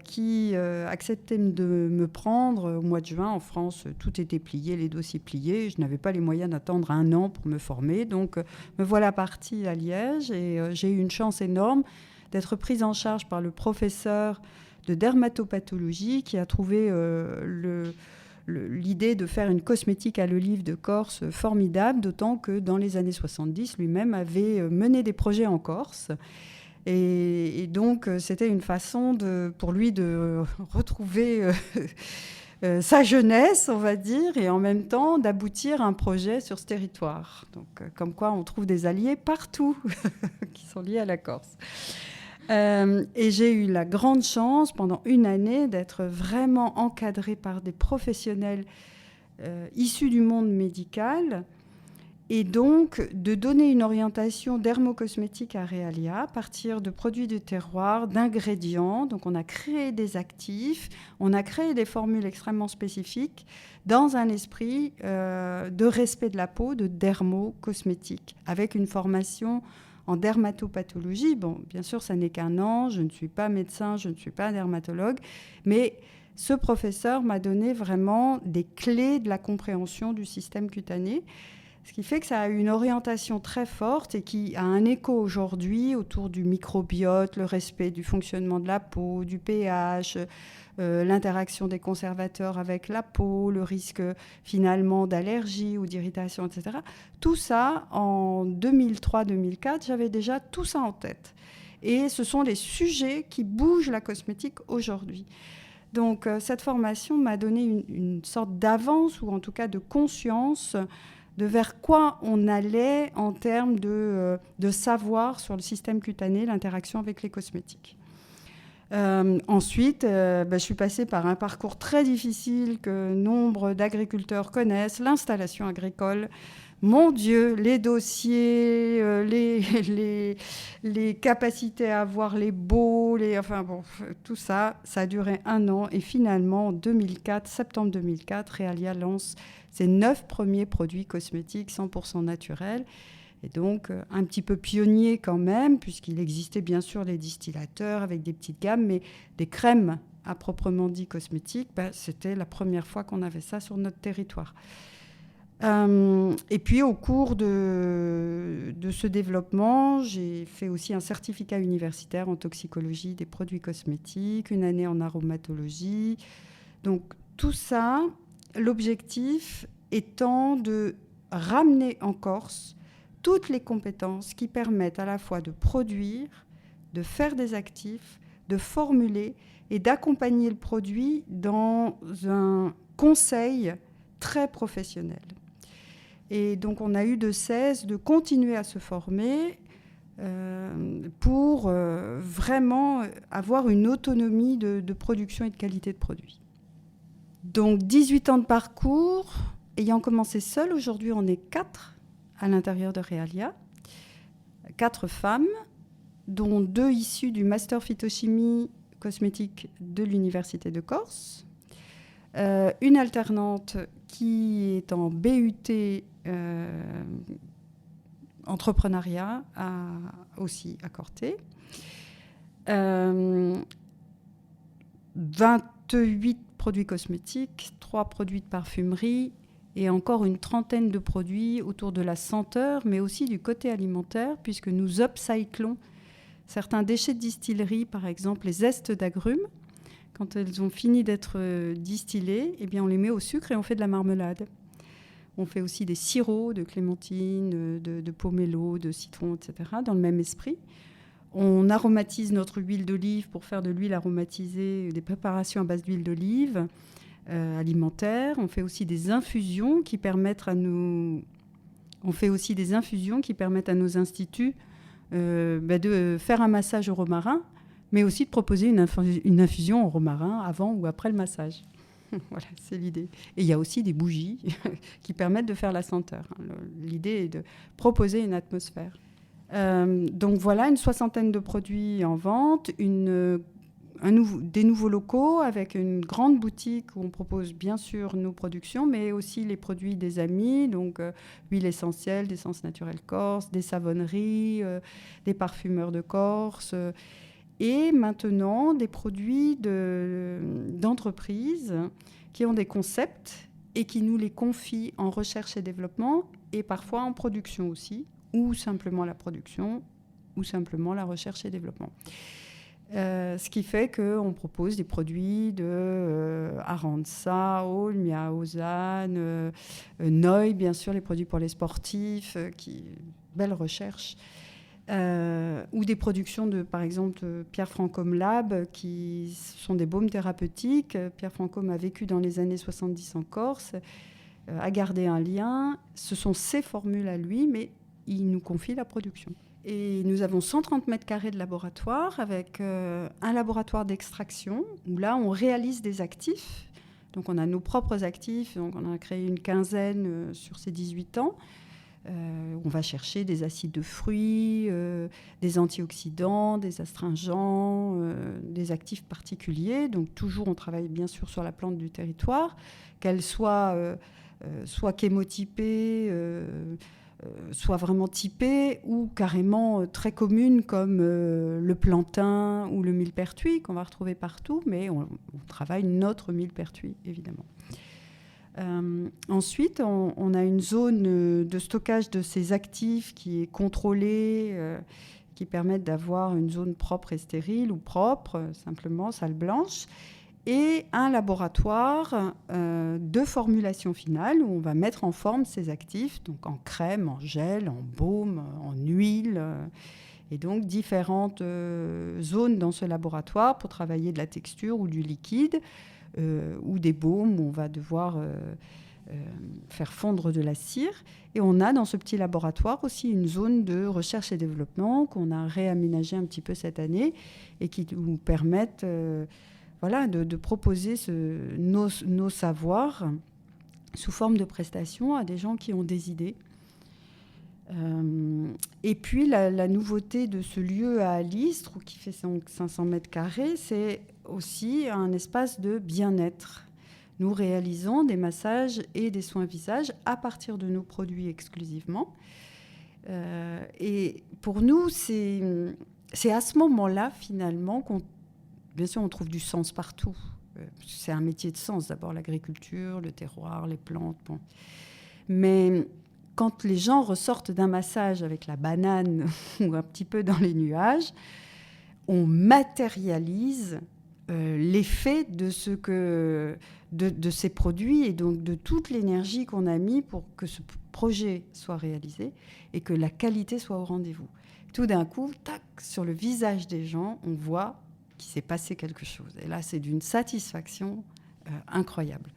qui acceptait de me prendre au mois de juin. En France, tout était plié, les dossiers pliés. Je n'avais pas les moyens d'attendre 1 an pour me former. Donc, me voilà partie à Liège et j'ai eu une chance énorme d'être prise en charge par le professeur de dermatopathologie qui a trouvé l'idée de faire une cosmétique à l'olive de Corse formidable, d'autant que dans les années 70, lui-même avait mené des projets en Corse. Et donc, c'était une façon pour lui de retrouver sa jeunesse, on va dire, et en même temps d'aboutir à un projet sur ce territoire. Donc, comme quoi, on trouve des alliés partout qui sont liés à la Corse. Et j'ai eu la grande chance, pendant 1 année, d'être vraiment encadrée par des professionnels issus du monde médical, et donc de donner une orientation dermocosmétique à Realia à partir de produits de terroir, d'ingrédients. Donc on a créé des actifs, on a créé des formules extrêmement spécifiques dans un esprit de respect de la peau, de dermocosmétique, avec une formation en dermatopathologie. Bon, bien sûr, ça n'est qu'1 an, je ne suis pas médecin, je ne suis pas dermatologue, mais ce professeur m'a donné vraiment des clés de la compréhension du système cutané. Ce qui fait que ça a eu une orientation très forte et qui a un écho aujourd'hui autour du microbiote, le respect du fonctionnement de la peau, du pH, l'interaction des conservateurs avec la peau, le risque finalement d'allergie ou d'irritation, etc. Tout ça, en 2003-2004, j'avais déjà tout ça en tête. Et ce sont les sujets qui bougent la cosmétique aujourd'hui. Donc cette formation m'a donné une sorte d'avance, ou en tout cas de conscience de vers quoi on allait en termes de savoir sur le système cutané, l'interaction avec les cosmétiques. Ensuite, je suis passée par un parcours très difficile que nombre d'agriculteurs connaissent, l'installation agricole. Mon Dieu, les dossiers, les capacités à avoir les baux, tout ça, ça a duré 1 an. Et finalement, en 2004, septembre 2004, Realia lance ses 9 premiers produits cosmétiques 100% naturels. Et donc, un petit peu pionnier quand même, puisqu'il existait bien sûr les distillateurs avec des petites gammes, mais des crèmes à proprement dit cosmétiques, c'était la première fois qu'on avait ça sur notre territoire. Et puis, au cours de ce développement, j'ai fait aussi un certificat universitaire en toxicologie des produits cosmétiques, 1 année en aromatologie. Donc, tout ça, l'objectif étant de ramener en Corse toutes les compétences qui permettent à la fois de produire, de faire des actifs, de formuler et d'accompagner le produit dans un conseil très professionnel. Et donc, on a eu de cesse de continuer à se former pour vraiment avoir une autonomie de production et de qualité de produit. Donc, 18 ans de parcours. Ayant commencé seule, aujourd'hui, on est 4 à l'intérieur de Realia. 4 femmes, dont 2 issues du master phytochimie cosmétique de l'Université de Corse. Une alternante qui est en BUT entrepreneuriat aussi à Corté. 28 produits cosmétiques, 3 produits de parfumerie et encore une trentaine de produits autour de la senteur, mais aussi du côté alimentaire, puisque nous upcyclons certains déchets de distillerie, par exemple les zestes d'agrumes. Quand elles ont fini d'être distillées, eh bien on les met au sucre et on fait de la marmelade. On fait aussi des sirops de clémentine, de pomelo, de citron, etc., dans le même esprit. On aromatise notre huile d'olive pour faire de l'huile aromatisée, des préparations à base d'huile d'olive alimentaire. On fait aussi des infusions qui permettent à nos instituts de faire un massage au romarin, mais aussi de proposer une infusion au romarin avant ou après le massage. Voilà, c'est l'idée. Et il y a aussi des bougies qui permettent de faire la senteur. L'idée est de proposer une atmosphère. Donc voilà, une 60aine de produits en vente, des nouveaux locaux avec une grande boutique où on propose bien sûr nos productions, mais aussi les produits des amis, donc huile essentielle, d'essence naturelle corse, des savonneries, des parfumeurs de Corse, et maintenant des produits d'entreprises qui ont des concepts et qui nous les confient en recherche et développement, et parfois en production aussi, ou simplement la production, ou simplement la recherche et développement. Ce qui fait qu'on propose des produits de Aranza, Olmia, Ozane, Noy, bien sûr, les produits pour les sportifs, belle recherche. Ou des productions de, par exemple, Pierre Francôme Lab, qui sont des baumes thérapeutiques. Pierre Francôme a vécu dans les années 70 en Corse, a gardé un lien. Ce sont ses formules à lui, mais il nous confie la production. Et nous avons 130 mètres carrés de laboratoire avec un laboratoire d'extraction où là, on réalise des actifs. Donc, on a nos propres actifs. Donc, on a créé une quinzaine sur ces 18 ans. On va chercher des acides de fruits, des antioxydants, des astringents, des actifs particuliers. Donc, toujours, on travaille bien sûr sur la plante du territoire, qu'elle soit chémotypée, soit vraiment typée ou carrément très commune comme le plantain ou le millepertuis qu'on va retrouver partout, mais on travaille notre millepertuis, évidemment. Ensuite, on a une zone de stockage de ces actifs qui est contrôlée, qui permettent d'avoir une zone propre et stérile ou propre, simplement, salle blanche, et un laboratoire de formulation finale où on va mettre en forme ces actifs, donc en crème, en gel, en baume, en huile, et donc différentes zones dans ce laboratoire pour travailler de la texture ou du liquide, ou des baumes où on va devoir faire fondre de la cire. Et on a dans ce petit laboratoire aussi une zone de recherche et développement qu'on a réaménagée un petit peu cette année et qui nous permettent de proposer nos savoirs sous forme de prestations à des gens qui ont des idées. Et puis la nouveauté de ce lieu à Alistre, qui fait 500 mètres carrés, c'est aussi un espace de bien-être. Nous réalisons des massages et des soins visage à partir de nos produits exclusivement. Et pour nous, c'est à ce moment-là, finalement, bien sûr, on trouve du sens partout. C'est un métier de sens, d'abord l'agriculture, le terroir, les plantes. Bon. Mais quand les gens ressortent d'un massage avec la banane ou un petit peu dans les nuages, on matérialise l'effet de ces produits et donc de toute l'énergie qu'on a mis pour que ce projet soit réalisé et que la qualité soit au rendez-vous. Tout d'un coup, tac, sur le visage des gens, on voit qu'il s'est passé quelque chose. Et là, c'est d'une satisfaction incroyable.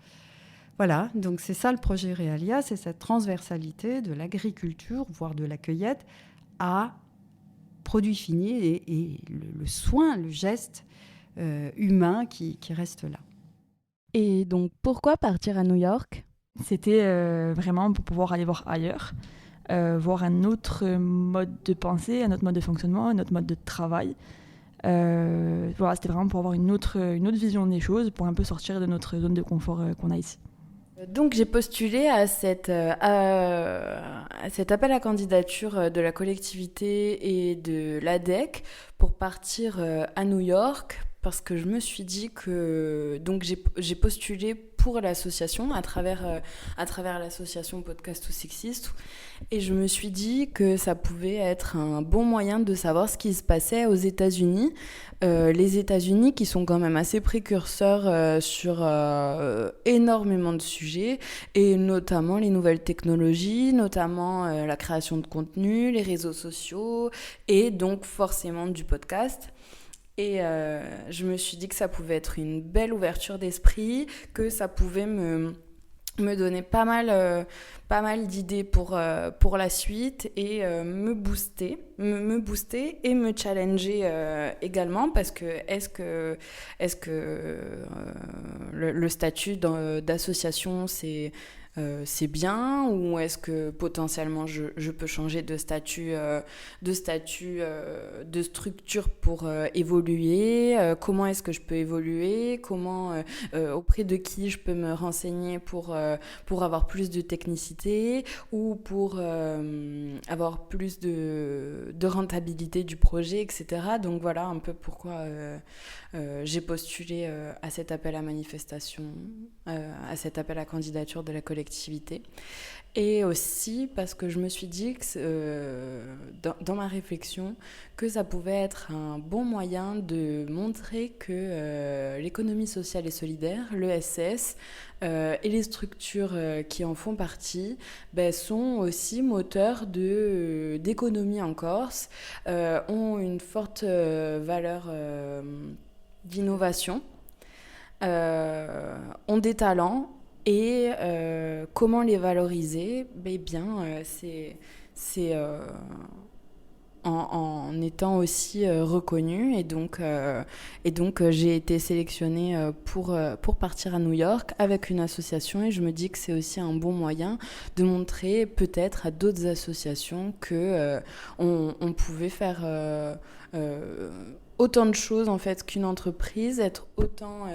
Voilà, donc c'est ça le projet Realia, c'est cette transversalité de l'agriculture, voire de la cueillette, à produits finis et le soin, le geste humain qui reste là. Et donc, pourquoi partir à New York ? C'était vraiment pour pouvoir aller voir ailleurs, voir un autre mode de pensée, un autre mode de fonctionnement, un autre mode de travail. Voilà, c'était vraiment pour avoir une autre vision des choses, pour un peu sortir de notre zone de confort qu'on a ici. Donc j'ai postulé à cet appel à candidature de la collectivité et de l'ADEC pour partir à New York parce que je me suis dit que donc j'ai postulé pour l'association à travers l'association Podcast ou Sexiste et je me suis dit que ça pouvait être un bon moyen de savoir ce qui se passait aux États-Unis. Les États-Unis qui sont quand même assez précurseurs sur énormément de sujets et notamment les nouvelles technologies, notamment la création de contenu, les réseaux sociaux et donc forcément du podcast. Et je me suis dit que ça pouvait être une belle ouverture d'esprit, que ça pouvait me donner pas mal d'idées pour la suite et me booster et me challenger également parce que est-ce que le statut d'association c'est c'est bien, ou est-ce que potentiellement je peux changer de statut, de structure pour évoluer, comment est-ce que je peux évoluer, auprès de qui je peux me renseigner pour avoir plus de technicité ou pour avoir plus de rentabilité du projet, etc. Donc voilà un peu pourquoi j'ai postulé à cet appel à manifestation, à cet appel à candidature de la collectivité. Et aussi parce que je me suis dit que, dans ma réflexion, que ça pouvait être un bon moyen de montrer que l'économie sociale et solidaire, l'ESS, et les structures qui en font partie sont aussi moteurs d'économie en Corse, ont une forte valeur d'innovation, ont des talents. Et comment les valoriser ? C'est en étant aussi reconnue. Et donc j'ai été sélectionnée pour partir à New York avec une association. Et je me dis que c'est aussi un bon moyen de montrer peut-être à d'autres associations qu'on pouvait faire autant de choses en fait qu'une entreprise, être autant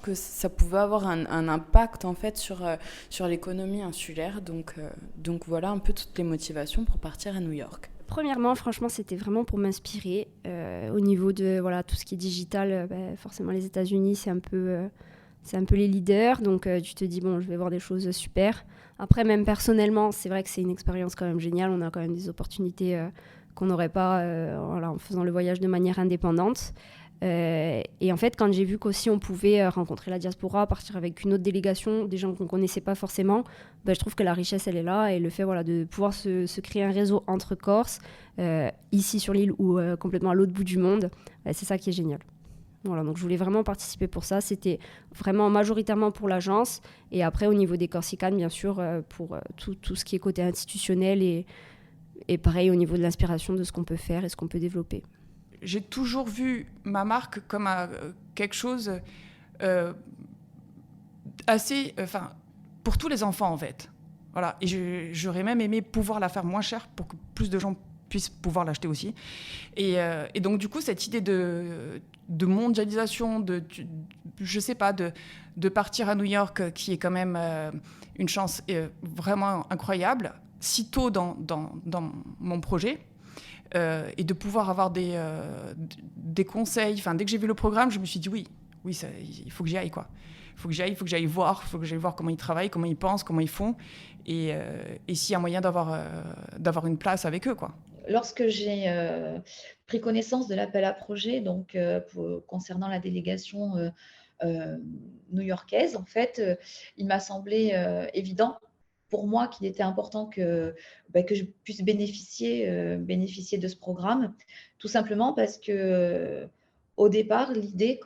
que ça pouvait avoir un impact en fait sur l'économie insulaire. Donc voilà un peu toutes les motivations pour partir à New York. Premièrement, franchement, c'était vraiment pour m'inspirer au niveau de tout ce qui est digital. Forcément, les États-Unis, c'est un peu les leaders. Donc, tu te dis, bon, je vais voir des choses super. Après, même personnellement, c'est vrai que c'est une expérience quand même géniale. On a quand même des opportunités qu'on n'aurait pas en faisant le voyage de manière indépendante. Et en fait, quand j'ai vu qu'aussi on pouvait rencontrer la diaspora, partir avec une autre délégation, des gens qu'on ne connaissait pas forcément, je trouve que la richesse, elle est là. Et le fait de pouvoir se créer un réseau entre Corses, ici sur l'île ou complètement à l'autre bout du monde, c'est ça qui est génial. Voilà, donc je voulais vraiment participer pour ça. C'était vraiment majoritairement pour l'agence. Et après, au niveau des Corsicanes, bien sûr, pour tout ce qui est côté institutionnel et pareil au niveau de l'inspiration de ce qu'on peut faire et ce qu'on peut développer. J'ai toujours vu ma marque comme quelque chose assez... pour tous les enfants, en fait. Voilà. Et j'aurais même aimé pouvoir la faire moins chère pour que plus de gens puissent pouvoir l'acheter aussi. Et donc, du coup, cette idée de mondialisation, je sais pas, de partir à New York, qui est quand même une chance vraiment incroyable, si tôt dans mon projet, et de pouvoir avoir des conseils. Enfin, dès que j'ai vu le programme, je me suis dit oui, il faut que j'y aille, quoi. Il faut que j'aille voir comment ils travaillent, comment ils pensent, comment ils font, et s'il y a moyen d'avoir une place avec eux, quoi. Lorsque j'ai pris connaissance de l'appel à projet, donc concernant la délégation new-yorkaise, en fait, il m'a semblé évident pour moi qu'il était important que je puisse bénéficier de ce programme, tout simplement parce que au départ, l'idée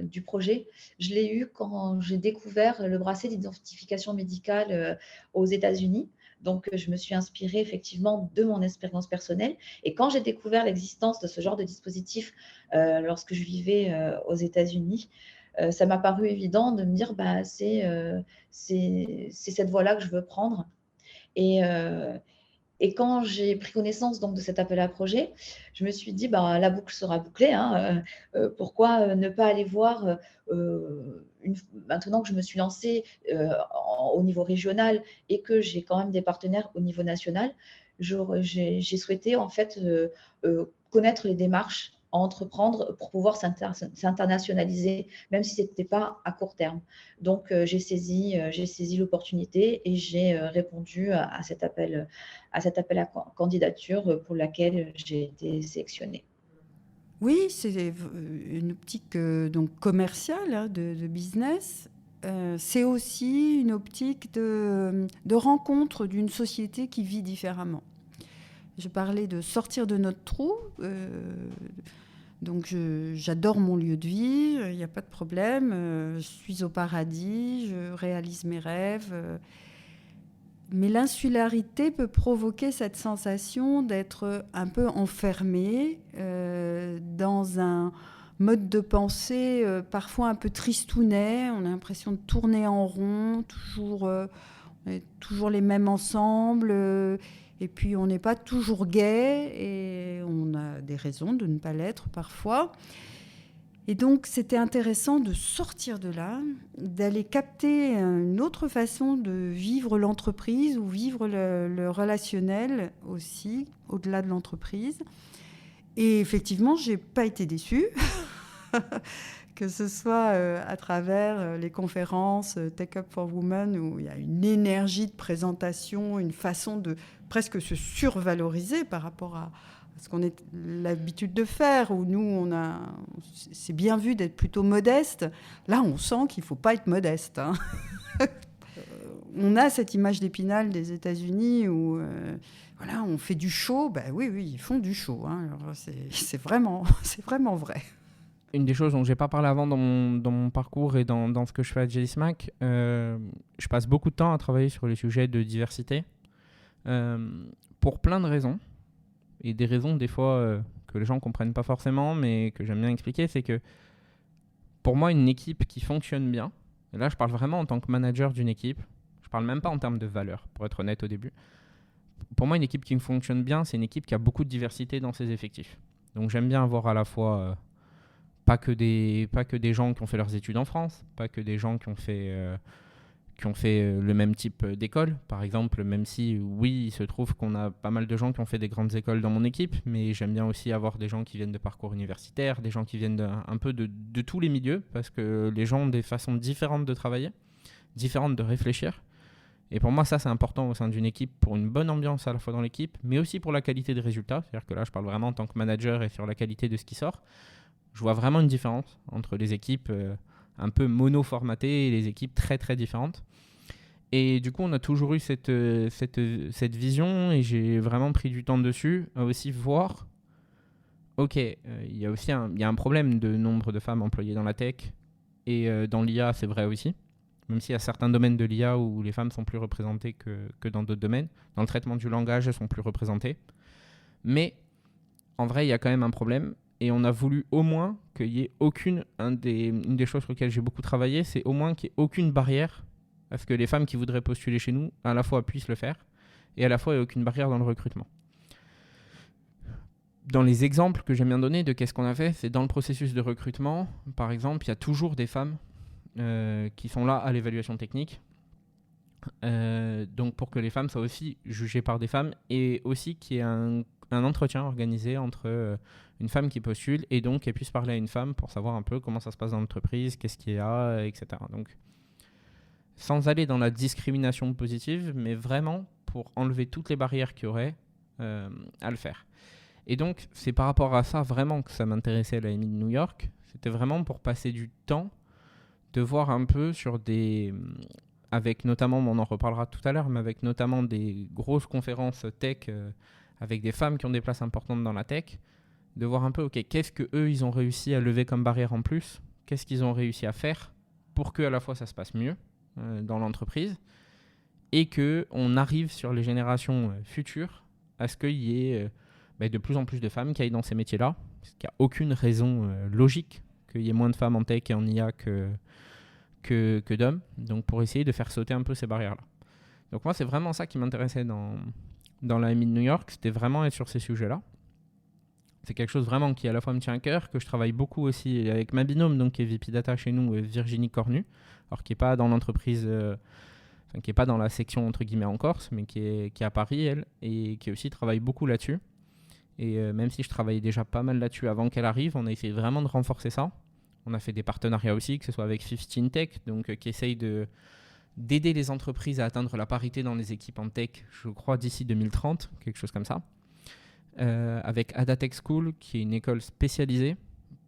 du projet, je l'ai eue quand j'ai découvert le bracelet d'identification médicale aux États-Unis. Donc, je me suis inspirée effectivement de mon expérience personnelle. Et quand j'ai découvert l'existence de ce genre de dispositif lorsque je vivais aux États-Unis, ça m'a paru évident de me dire c'est cette voie-là que je veux prendre. Et quand j'ai pris connaissance donc de cet appel à projet, je me suis dit la boucle sera bouclée. Pourquoi ne pas aller voir maintenant que je me suis lancée au niveau régional et que j'ai quand même des partenaires au niveau national, j'ai souhaité en fait connaître les démarches à entreprendre pour pouvoir s'internationaliser, même si ce n'était pas à court terme. Donc, j'ai saisi l'opportunité et j'ai répondu à cet appel à candidature pour laquelle j'ai été sélectionnée. Oui, c'est une optique donc commerciale, de business. C'est aussi une optique de rencontre d'une société qui vit différemment. Je parlais de sortir de notre trou. Donc, j'adore mon lieu de vie, il n'y a pas de problème. Je suis au paradis, je réalise mes rêves. Mais l'insularité peut provoquer cette sensation d'être un peu enfermé dans un mode de pensée parfois un peu tristounet. On a l'impression de tourner en rond, toujours... Et toujours les mêmes ensembles, et puis on n'est pas toujours gai, et on a des raisons de ne pas l'être parfois. Et donc, c'était intéressant de sortir de là, d'aller capter une autre façon de vivre l'entreprise ou vivre le relationnel aussi, au-delà de l'entreprise. Et effectivement, je n'ai pas été déçue, que ce soit à travers les conférences Tech Up for Women, où il y a une énergie de présentation, une façon de presque se survaloriser par rapport à ce qu'on a l'habitude de faire, où nous, c'est bien vu d'être plutôt modeste. Là, on sent qu'il ne faut pas être modeste. Hein. On a cette image d'Épinal des États-Unis où voilà, on fait du show. Ben oui, ils font du show. Hein. Alors, c'est vraiment vrai. Une des choses dont je n'ai pas parlé avant dans mon parcours et dans ce que je fais à Jelly Smack, je passe beaucoup de temps à travailler sur les sujets de diversité pour plein de raisons. Et des raisons, des fois, que les gens ne comprennent pas forcément, mais que j'aime bien expliquer, c'est que pour moi, une équipe qui fonctionne bien, et là, je parle vraiment en tant que manager d'une équipe, je ne parle même pas en termes de valeur, pour être honnête au début. Pour moi, une équipe qui fonctionne bien, c'est une équipe qui a beaucoup de diversité dans ses effectifs. Donc, j'aime bien avoir à la fois pas que des gens qui ont fait leurs études en France, pas que des gens qui ont fait le même type d'école, par exemple, même si, oui, il se trouve qu'on a pas mal de gens qui ont fait des grandes écoles dans mon équipe, mais j'aime bien aussi avoir des gens qui viennent de parcours universitaires, des gens qui viennent un peu de tous les milieux, parce que les gens ont des façons différentes de travailler, différentes de réfléchir. Et pour moi, ça, c'est important au sein d'une équipe, pour une bonne ambiance à la fois dans l'équipe, mais aussi pour la qualité des résultats. C'est-à-dire que là, je parle vraiment en tant que manager et sur la qualité de ce qui sort. Je vois vraiment une différence entre les équipes un peu mono-formatées et les équipes très très différentes. Et du coup, on a toujours eu cette vision, et j'ai vraiment pris du temps dessus à aussi voir, ok, il y a aussi un problème de nombre de femmes employées dans la tech, et dans l'IA, c'est vrai aussi, même s'il y a certains domaines de l'IA où les femmes sont plus représentées que dans d'autres domaines. Dans le traitement du langage, elles sont plus représentées. Mais en vrai, il y a quand même un problème. Et on a voulu au moins qu'il y ait une des choses sur lesquelles j'ai beaucoup travaillé, c'est au moins qu'il n'y ait aucune barrière à ce que les femmes qui voudraient postuler chez nous, à la fois puissent le faire, et à la fois il n'y ait aucune barrière dans le recrutement. Dans les exemples que j'aime bien donner de qu'est-ce qu'on a fait, c'est dans le processus de recrutement, par exemple, il y a toujours des femmes qui sont là à l'évaluation technique. Donc pour que les femmes soient aussi jugées par des femmes, et aussi qu'il y ait un entretien organisé entre une femme qui postule, et donc qu'elle puisse parler à une femme pour savoir un peu comment ça se passe dans l'entreprise, qu'est-ce qu'il y a, etc. Donc, sans aller dans la discrimination positive, mais vraiment pour enlever toutes les barrières qu'il y aurait à le faire. Et donc, c'est par rapport à ça vraiment que ça m'intéressait à l'AMI de New York. C'était vraiment pour passer du temps, de voir un peu sur avec notamment, on en reparlera tout à l'heure, mais avec notamment des grosses conférences tech avec des femmes qui ont des places importantes dans la tech, de voir un peu, ok, qu'est-ce qu'eux, ils ont réussi à lever comme barrière en plus, qu'est-ce qu'ils ont réussi à faire pour qu'à la fois ça se passe mieux dans l'entreprise, et qu'on arrive sur les générations futures à ce qu'il y ait de plus en plus de femmes qui aillent dans ces métiers-là, parce qu'il n'y a aucune raison logique qu'il y ait moins de femmes en tech et en IA que d'hommes, donc pour essayer de faire sauter un peu ces barrières-là. Donc moi, c'est vraiment ça qui m'intéressait dans l'AMI de New York, c'était vraiment être sur ces sujets-là. C'est quelque chose vraiment qui à la fois me tient à cœur, que je travaille beaucoup aussi avec ma binôme, donc qui est VP Data chez nous, Virginie Cornu, alors qui n'est pas dans l'entreprise, qui n'est pas dans la section entre guillemets en Corse, mais qui est à Paris, elle, et qui aussi travaille beaucoup là-dessus. Et même si je travaillais déjà pas mal là-dessus avant qu'elle arrive, on a essayé vraiment de renforcer ça. On a fait des partenariats aussi, que ce soit avec 15 Tech, donc qui essaye d'aider les entreprises à atteindre la parité dans les équipes en tech, je crois d'ici 2030, quelque chose comme ça. Avec Ada Tech School, qui est une école spécialisée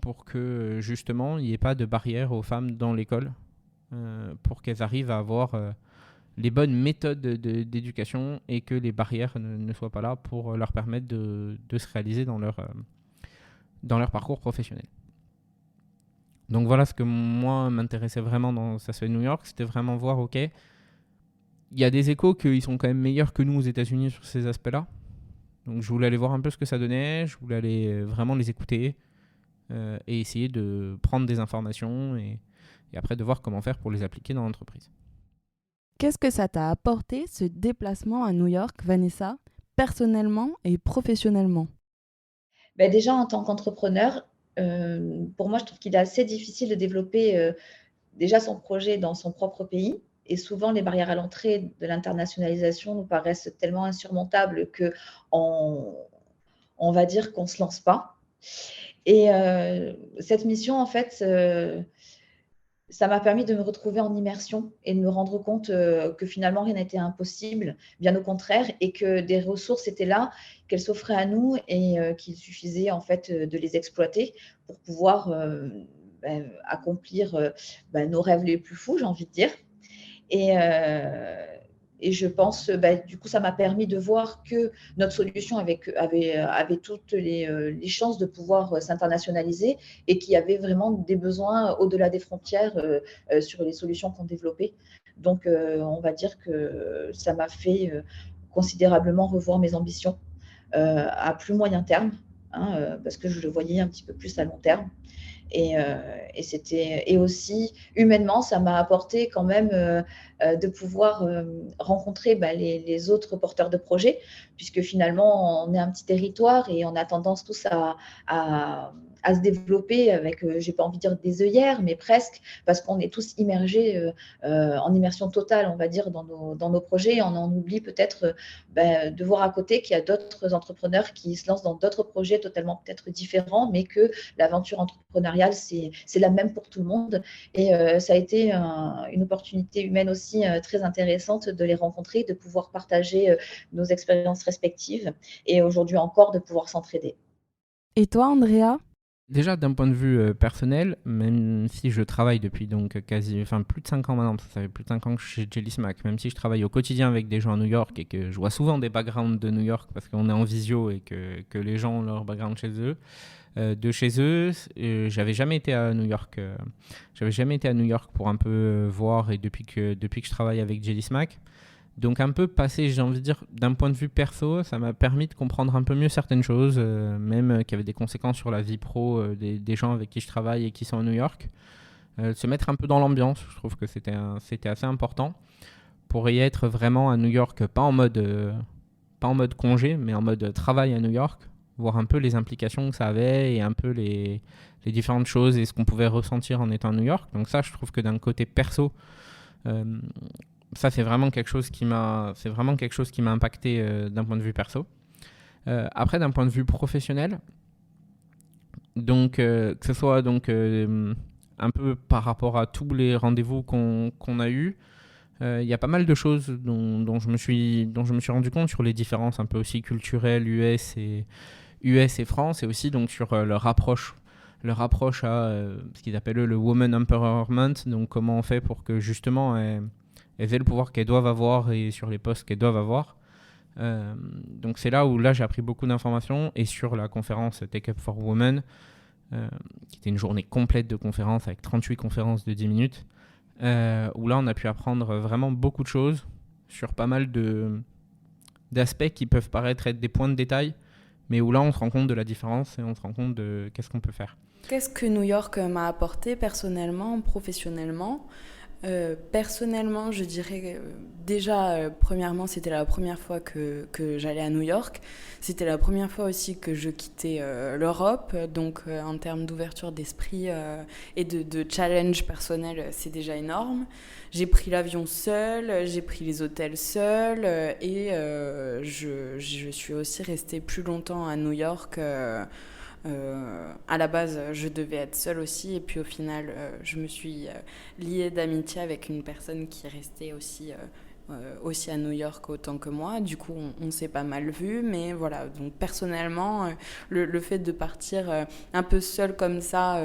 pour que justement il n'y ait pas de barrière aux femmes dans l'école, pour qu'elles arrivent à avoir les bonnes méthodes d'éducation, et que les barrières ne soient pas là pour leur permettre de se réaliser dans leur parcours professionnel. Donc voilà ce que moi m'intéressait vraiment dans SASFE New York, c'était vraiment voir, ok, il y a des échos qu'ils sont quand même meilleurs que nous aux États-Unis sur ces aspects-là. Donc je voulais aller voir un peu ce que ça donnait, je voulais aller vraiment les écouter et essayer de prendre des informations et après de voir comment faire pour les appliquer dans l'entreprise. Qu'est-ce que ça t'a apporté, ce déplacement à New York, Vanessa, personnellement et professionnellement? Déjà, en tant qu'entrepreneur, pour moi, je trouve qu'il est assez difficile de développer déjà son projet dans son propre pays. Et souvent, les barrières à l'entrée de l'internationalisation nous paraissent tellement insurmontables qu'on on va dire qu'on ne se lance pas. Et cette mission, en fait, ça m'a permis de me retrouver en immersion et de me rendre compte que finalement rien n'était impossible, bien au contraire, et que des ressources étaient là, qu'elles s'offraient à nous et qu'il suffisait en fait de les exploiter pour pouvoir accomplir nos rêves les plus fous, j'ai envie de dire. Et, et je pense, du coup, ça m'a permis de voir que notre solution avait toutes les chances de pouvoir s'internationaliser et qu'il y avait vraiment des besoins au-delà des frontières sur les solutions qu'on développait. Donc, on va dire que ça m'a fait considérablement revoir mes ambitions à plus moyen terme, parce que je le voyais un petit peu plus à long terme. Et aussi humainement, ça m'a apporté quand même de pouvoir rencontrer les autres porteurs de projets, puisque finalement, on est un petit territoire et on a tendance tous à se développer avec, j'ai pas envie de dire des œillères, mais presque, parce qu'on est tous immergés en immersion totale, on va dire, dans nos projets. On en oublie peut-être de voir à côté qu'il y a d'autres entrepreneurs qui se lancent dans d'autres projets totalement peut-être différents, mais que l'aventure entrepreneuriale, c'est la même pour tout le monde. Et ça a été une opportunité humaine aussi très intéressante de les rencontrer, de pouvoir partager nos expériences respectives et aujourd'hui encore de pouvoir s'entraider. Et toi, Andrea? Déjà, d'un point de vue personnel, même si je travaille depuis donc plus de 5 ans maintenant, parce que ça fait plus de 5 ans que je suis chez Jelly Smack, même si je travaille au quotidien avec des gens à New York et que je vois souvent des backgrounds de New York parce qu'on est en visio et que les gens ont leur background chez eux, j'avais jamais été à New York. J'avais jamais été à New York pour un peu voir, et depuis que je travaille avec Jelly Smack. Donc un peu passé, j'ai envie de dire, d'un point de vue perso, ça m'a permis de comprendre un peu mieux certaines choses, même qui avaient des conséquences sur la vie pro des gens avec qui je travaille et qui sont à New York. Se mettre un peu dans l'ambiance, je trouve que c'était assez important pour y être vraiment à New York, pas en mode congé, mais en mode travail à New York, voir un peu les implications que ça avait et un peu les différentes choses et ce qu'on pouvait ressentir en étant à New York. Donc ça, je trouve que d'un côté perso, ça, c'est vraiment quelque chose qui m'a impacté d'un point de vue perso. Après, d'un point de vue professionnel, donc que ce soit donc un peu par rapport à tous les rendez-vous qu'on a eus, il y a pas mal de choses dont je me suis rendu compte sur les différences un peu aussi culturelles US et France, et aussi donc sur leur approche à ce qu'ils appellent le Women Empowerment, donc comment on fait pour que justement elles aient le pouvoir qu'elles doivent avoir et sur les postes qu'elles doivent avoir. Donc c'est là où j'ai appris beaucoup d'informations, et sur la conférence Take Up for Women, qui était une journée complète de conférences avec 38 conférences de 10 minutes, où là on a pu apprendre vraiment beaucoup de choses sur pas mal d'aspects qui peuvent paraître être des points de détail, mais où là on se rend compte de la différence et on se rend compte de qu'est-ce qu'on peut faire. Qu'est-ce que New York m'a apporté personnellement, professionnellement ? Personnellement, je dirais déjà, premièrement, c'était la première fois que j'allais à New York. C'était la première fois aussi que je quittais l'Europe. Donc, en termes d'ouverture d'esprit et de challenge personnel, c'est déjà énorme. J'ai pris l'avion seule, j'ai pris les hôtels seule, et je suis aussi restée plus longtemps à New York. À la base, je devais être seule aussi, et puis au final, je me suis liée d'amitié avec une personne qui restait aussi à New York autant que moi. Du coup, on s'est pas mal vus, mais voilà. Donc personnellement, le fait de partir un peu seule comme ça,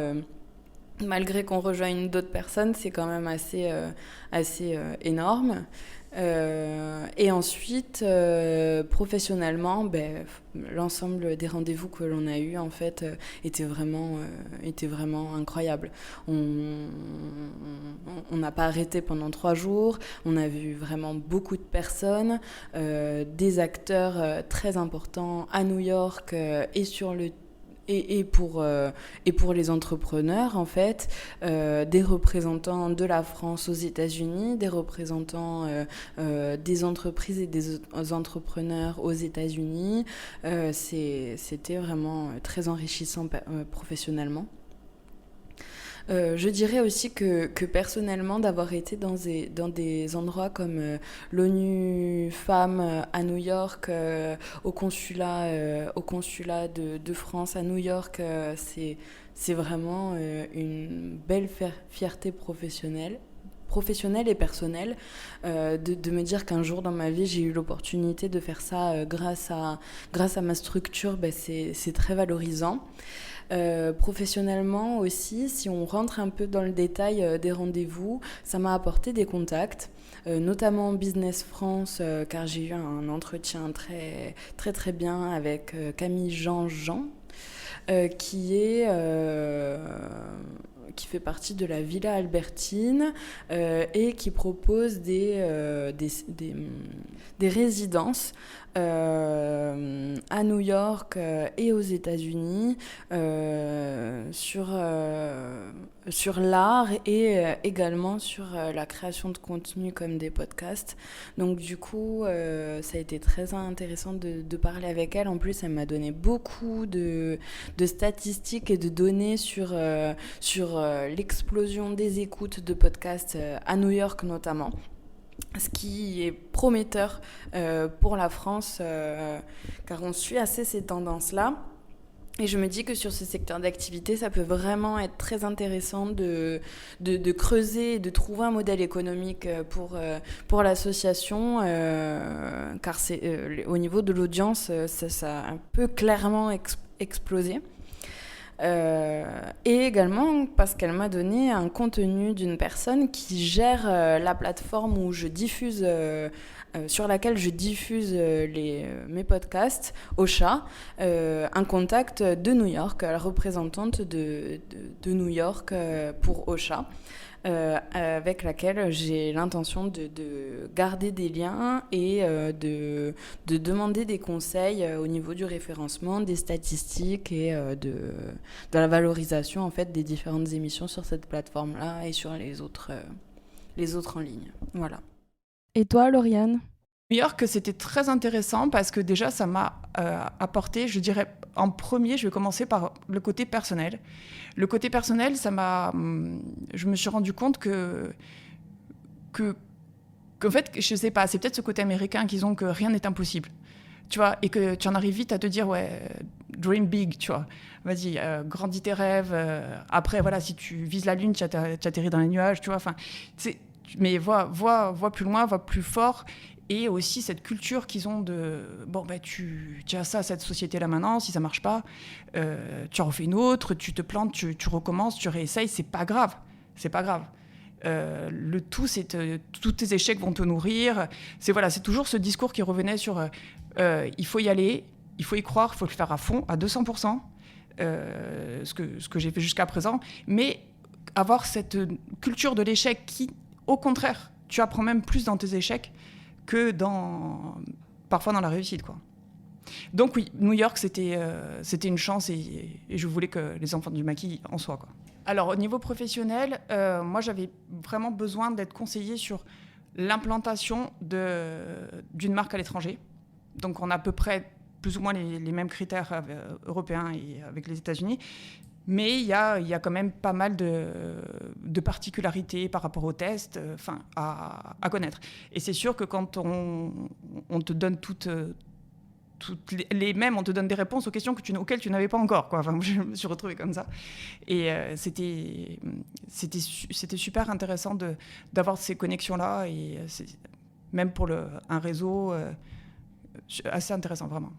malgré qu'on rejoigne d'autres personnes, c'est quand même assez énorme. Et ensuite, professionnellement, l'ensemble des rendez-vous que l'on a eus, en fait, était vraiment incroyable. On n'a pas arrêté pendant 3 jours. On a vu vraiment beaucoup de personnes, des acteurs très importants à New York et et pour les entrepreneurs, en fait, des représentants de la France aux États-Unis, des représentants des entreprises et des entrepreneurs aux États-Unis. C'était vraiment très enrichissant professionnellement. Je dirais aussi que personnellement, d'avoir été dans des endroits comme l'ONU Femmes à New York, au consulat de France à New York, c'est vraiment une belle fierté professionnelle et personnelle, de me dire qu'un jour dans ma vie j'ai eu l'opportunité de faire ça grâce à ma structure. C'est très valorisant. Professionnellement aussi, si on rentre un peu dans le détail des rendez-vous, ça m'a apporté des contacts, notamment Business France, car j'ai eu un entretien très très très bien avec Camille Jean, qui fait partie de la Villa Albertine et qui propose des résidences à New York et aux États-Unis sur l'art et également sur la création de contenu comme des podcasts. Donc du coup, ça a été très intéressant de parler avec elle. En plus, elle m'a donné beaucoup de statistiques et de données sur l'explosion des écoutes de podcasts à New York notamment. Ce qui est prometteur pour la France, car on suit assez ces tendances-là. Et je me dis que sur ce secteur d'activité, ça peut vraiment être très intéressant de creuser et de trouver un modèle économique pour l'association, car au niveau de l'audience, ça a un peu clairement explosé. Et également parce qu'elle m'a donné un contenu d'une personne qui gère la plateforme où je diffuse, sur laquelle je diffuse mes podcasts, Ocha, un contact de New York, la représentante de New York pour Ocha. Avec laquelle j'ai l'intention de garder des liens et de demander des conseils au niveau du référencement, des statistiques et de la valorisation en fait des différentes émissions sur cette plateforme-là et sur les autres en ligne. Voilà. Et toi, Lauriane ? New York, c'était très intéressant parce que déjà, ça m'a apporté, je dirais, en premier, je vais commencer par le côté personnel. Le côté personnel, je me suis rendu compte qu'en fait, je sais pas, c'est peut-être ce côté américain qu'ils ont, que rien n'est impossible. Tu vois, et que tu en arrives vite à te dire, ouais, dream big, tu vois. Vas-y, grandis tes rêves. Après, voilà, si tu vises la lune, tu atterris dans les nuages, tu vois. Enfin, mais vois plus loin, vois plus fort. Et aussi cette culture qu'ils ont de bon, tu as ça, cette société-là maintenant, si ça marche pas, tu en refais une autre, tu te plantes, tu recommences, tu réessayes, c'est pas grave. Le tout, c'est tous tes échecs vont te nourrir. C'est toujours ce discours qui revenait sur il faut y aller, il faut y croire, il faut le faire à fond, à 200%, ce que j'ai fait jusqu'à présent, mais avoir cette culture de l'échec qui, au contraire, tu apprends même plus dans tes échecs que parfois dans la réussite, quoi. Donc oui, New York, c'était une chance et je voulais que les enfants du maquis en soient, quoi. Alors au niveau professionnel, moi j'avais vraiment besoin d'être conseillée sur l'implantation d'une marque à l'étranger. Donc on a à peu près plus ou moins les mêmes critères européens et avec les États-Unis. Mais il y a quand même pas mal de particularités par rapport aux tests à connaître. Et c'est sûr que quand on te donne toutes les mêmes, on te donne des réponses aux questions auxquelles tu n'avais pas encore, quoi. Enfin, je me suis retrouvée comme ça. Et c'était super intéressant d'avoir ces connexions-là. Et même pour un réseau assez intéressant, vraiment.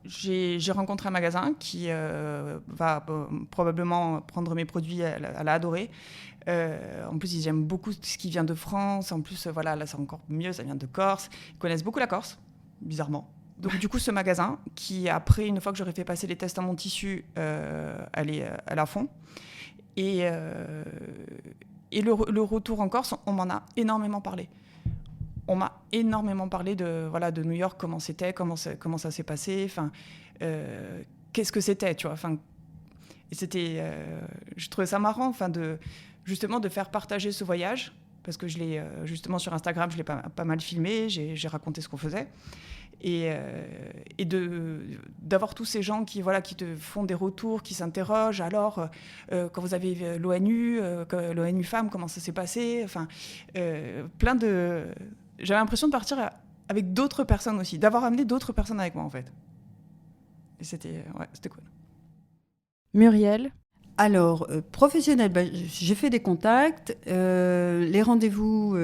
J'ai rencontré un magasin qui va probablement prendre mes produits, elle a adoré. En plus, ils aiment beaucoup ce qui vient de France. En plus, voilà, là, c'est encore mieux, ça vient de Corse. Ils connaissent beaucoup la Corse, bizarrement. Donc, du coup, ce magasin, qui après, une fois que j'aurais fait passer les tests à mon tissu, elle est à fond. Et le retour en Corse, on m'en a énormément parlé. On m'a énormément parlé de New York, comment c'était, comment ça s'est passé, qu'est-ce que c'était, tu vois. Et je trouvais ça marrant, justement de faire partager ce voyage, parce que je l'ai justement sur Instagram, je l'ai pas mal filmé, j'ai raconté ce qu'on faisait. Et d'avoir tous ces gens qui te font des retours, qui s'interrogent. Alors, quand vous avez l'ONU Femmes, comment ça s'est passé? Enfin, j'avais l'impression de partir avec d'autres personnes aussi, d'avoir amené d'autres personnes avec moi, en fait. Et c'était cool. Muriel? Alors, professionnel, j'ai fait des contacts. Les rendez-vous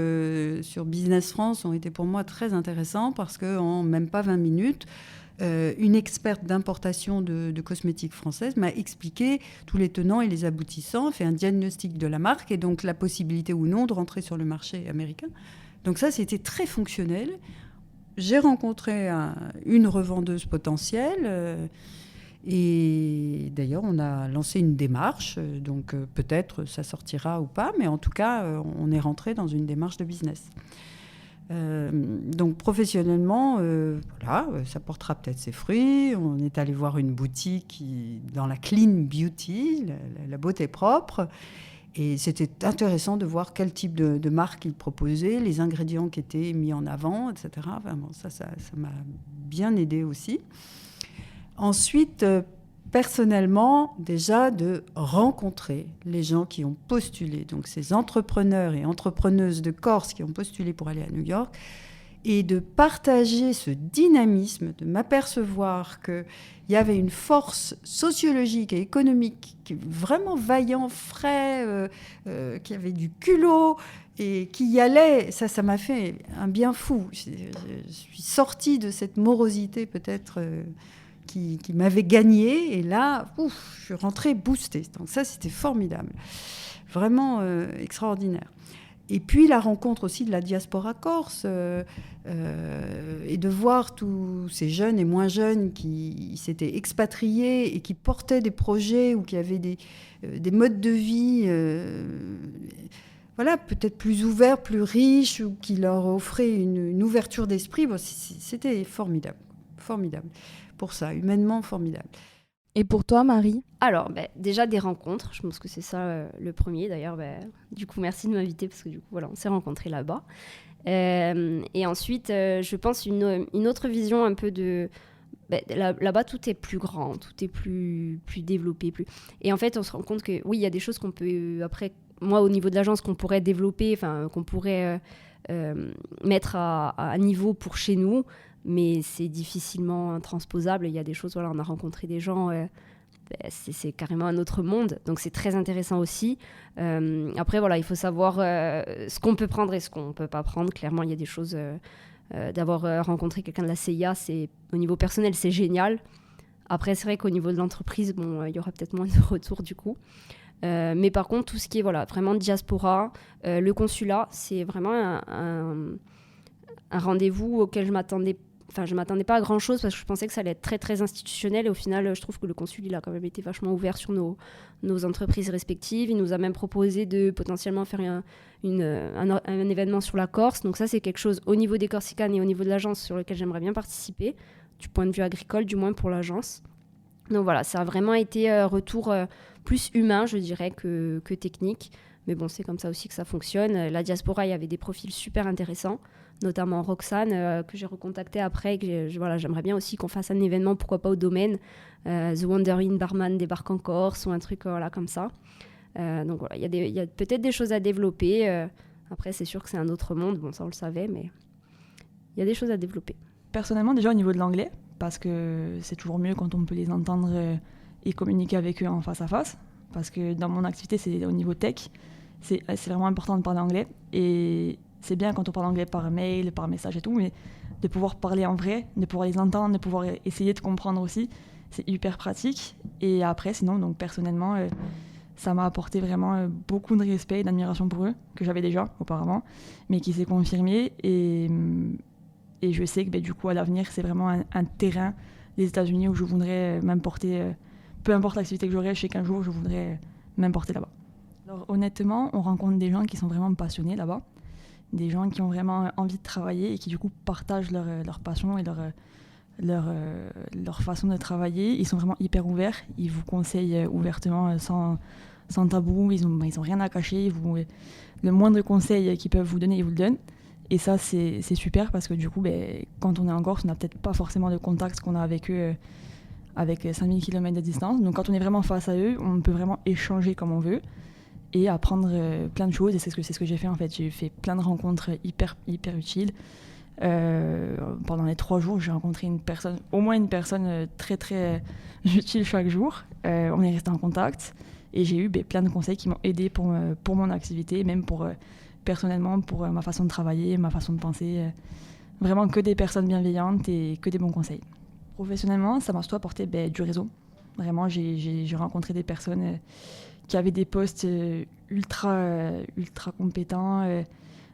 sur Business France ont été pour moi très intéressants parce qu'en même pas 20 minutes, une experte d'importation de cosmétiques françaises m'a expliqué tous les tenants et les aboutissants, fait un diagnostic de la marque et donc la possibilité ou non de rentrer sur le marché américain. Donc ça, c'était très fonctionnel. J'ai rencontré une revendeuse potentielle. Et d'ailleurs, on a lancé une démarche, donc peut-être ça sortira ou pas, mais en tout cas, on est rentré dans une démarche de business. Donc professionnellement, ça portera peut-être ses fruits. On est allé voir une boutique dans la clean beauty, la beauté propre, et c'était intéressant de voir quel type de marque ils proposaient, les ingrédients qui étaient mis en avant, etc. Enfin, bon, ça m'a bien aidé aussi. Ensuite, personnellement, déjà de rencontrer les gens qui ont postulé, donc ces entrepreneurs et entrepreneuses de Corse qui ont postulé pour aller à New York, et de partager ce dynamisme, de m'apercevoir qu'il y avait une force sociologique et économique vraiment vaillant, frais, qui avait du culot et qui y allait. Ça m'a fait un bien fou. Je suis sortie de cette morosité peut-être... qui m'avait gagné, et là, je suis rentrée boostée. Donc ça, c'était formidable. Vraiment extraordinaire. Et puis la rencontre aussi de la diaspora corse, et de voir tous ces jeunes et moins jeunes qui s'étaient expatriés et qui portaient des projets ou qui avaient des modes de vie peut-être plus ouverts, plus riches, ou qui leur offraient une ouverture d'esprit. Bon, c'était formidable. Formidable. Pour ça, humainement formidable. Et pour toi, Marie? Alors, déjà des rencontres, je pense que c'est ça le premier. D'ailleurs, du coup, merci de m'inviter parce que du coup, voilà, on s'est rencontrés là-bas. Et ensuite, je pense une autre vision un peu de... là-bas, tout est plus grand, tout est plus développé. Et en fait, on se rend compte que, oui, il y a des choses qu'on peut... Après, moi, au niveau de l'agence, qu'on pourrait développer, qu'on pourrait mettre à niveau pour chez nous, mais c'est difficilement transposable. Il y a des choses, on a rencontré des gens, c'est carrément un autre monde, donc c'est très intéressant aussi. Après, il faut savoir ce qu'on peut prendre et ce qu'on ne peut pas prendre. Clairement, il y a des choses, d'avoir rencontré quelqu'un de la CIA, au niveau personnel, c'est génial. Après, c'est vrai qu'au niveau de l'entreprise, il y aura peut-être moins de retours du coup. Mais par contre, tout ce qui est vraiment diaspora, le consulat, c'est vraiment un rendez-vous auquel je m'attendais pas à grand chose parce que je pensais que ça allait être très très institutionnel, et au final je trouve que le consul il a quand même été vachement ouvert sur nos entreprises respectives. Il nous a même proposé de potentiellement faire un événement sur la Corse, donc ça c'est quelque chose au niveau des Corsicanes et au niveau de l'agence sur lequel j'aimerais bien participer, du point de vue agricole du moins pour l'agence. Donc voilà, ça a vraiment été retour plus humain je dirais que technique, mais bon c'est comme ça aussi que ça fonctionne. La diaspora, il y avait des profils super intéressants, notamment Roxane, que j'ai recontacté après, et que j'aimerais bien aussi qu'on fasse un événement, pourquoi pas au domaine, The Wandering Barman débarque en Corse, ou un truc comme ça. Donc voilà, il y a peut-être des choses à développer. Après, c'est sûr que c'est un autre monde, bon ça on le savait, mais il y a des choses à développer. Personnellement, déjà au niveau de l'anglais, parce que c'est toujours mieux quand on peut les entendre et communiquer avec eux en face à face, parce que dans mon activité, c'est au niveau tech, c'est vraiment important de parler anglais, et c'est bien quand on parle anglais par mail, par message et tout, mais de pouvoir parler en vrai, de pouvoir les entendre, de pouvoir essayer de comprendre aussi, c'est hyper pratique. Et après, sinon, donc personnellement, ça m'a apporté vraiment beaucoup de respect et d'admiration pour eux, que j'avais déjà auparavant, mais qui s'est confirmé. Et je sais que du coup, à l'avenir, c'est vraiment un terrain des États-Unis où je voudrais m'importer, peu importe l'activité que j'aurai, je sais qu'un jour, je voudrais m'importer là-bas. Alors honnêtement, on rencontre des gens qui sont vraiment passionnés là-bas, des gens qui ont vraiment envie de travailler et qui du coup partagent leur passion et leur façon de travailler. Ils sont vraiment hyper ouverts. Ils vous conseillent ouvertement, sans tabou. Ils ont rien à cacher. Le moindre conseil qu'ils peuvent vous donner, ils vous le donnent. Et ça, c'est super parce que du coup, quand on est en Corse, on n'a peut-être pas forcément de contact qu'on a avec eux avec 5000 km de distance. Donc quand on est vraiment face à eux, on peut vraiment échanger comme on veut et apprendre plein de choses. Et c'est ce que j'ai fait en fait. J'ai fait plein de rencontres hyper utiles. Pendant les 3 jours, j'ai rencontré au moins une personne très très utile chaque jour. On est resté en contact et j'ai eu plein de conseils qui m'ont aidé pour mon activité, même personnellement, pour ma façon de travailler, ma façon de penser. Vraiment que des personnes bienveillantes et que des bons conseils. Professionnellement, ça m'a surtout apporté du réseau. Vraiment, j'ai rencontré des personnes qui avaient des postes ultra compétents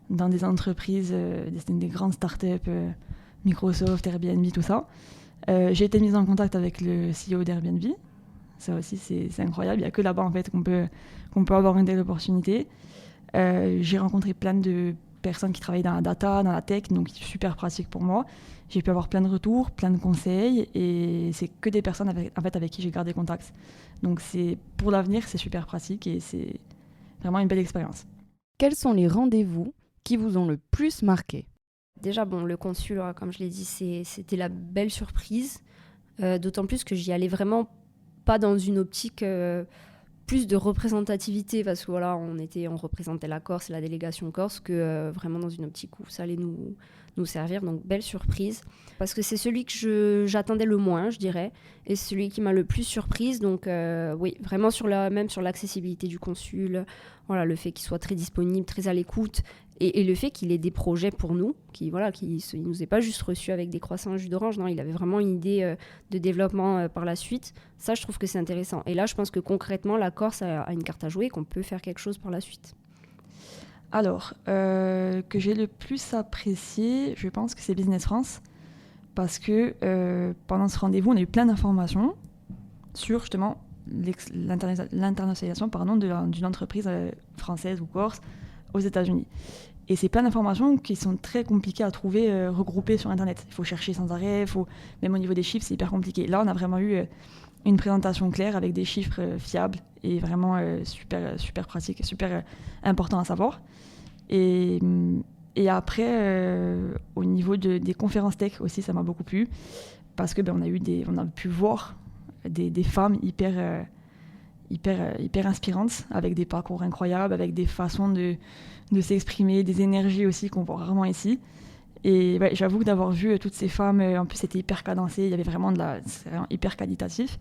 dans des entreprises, des grandes startups, Microsoft, Airbnb, tout ça. J'ai été mise en contact avec le CEO d'Airbnb. Ça aussi, c'est incroyable. Il n'y a que là-bas en fait, qu'on peut avoir une telle opportunité. J'ai rencontré plein de personnes qui travaillent dans la data, dans la tech, donc super pratique pour moi. J'ai pu avoir plein de retours, plein de conseils, et c'est que des personnes avec qui j'ai gardé contact. Donc pour l'avenir, c'est super pratique et c'est vraiment une belle expérience. Quels sont les rendez-vous qui vous ont le plus marqué ? Déjà, le consul, comme je l'ai dit, c'était la belle surprise, d'autant plus que j'y allais vraiment pas dans une optique plus de représentativité, parce que voilà, on représentait la Corse et la délégation corse, que vraiment dans une optique où ça allait nous servir. Donc belle surprise, parce que c'est celui que j'attendais le moins, je dirais, et celui qui m'a le plus surprise. Donc oui, vraiment même sur l'accessibilité du consul, voilà, le fait qu'il soit très disponible, très à l'écoute, et le fait qu'il ait des projets pour nous, qu'il nous ait pas juste reçus avec des croissants jus d'orange, non, il avait vraiment une idée de développement par la suite. Ça, je trouve que c'est intéressant. Et là, je pense que concrètement, la Corse a une carte à jouer, qu'on peut faire quelque chose par la suite. Alors, que j'ai le plus apprécié, je pense que c'est Business France, parce que pendant ce rendez-vous, on a eu plein d'informations sur justement l'internationalisation d'une entreprise française ou corse aux États-Unis. Et c'est plein d'informations qui sont très compliquées à trouver regroupées sur Internet. Il faut chercher sans arrêt, même au niveau des chiffres, c'est hyper compliqué. Là, on a vraiment eu une présentation claire avec des chiffres fiables et vraiment super pratique et super important à savoir. Et après, au niveau des conférences tech aussi, ça m'a beaucoup plu parce que on a pu voir des femmes hyper inspirantes, avec des parcours incroyables, avec des façons de s'exprimer, des énergies aussi qu'on voit rarement ici. Et ouais, j'avoue que d'avoir vu toutes ces femmes, en plus c'était hyper cadencé, il y avait vraiment c'est vraiment hyper qualitatif.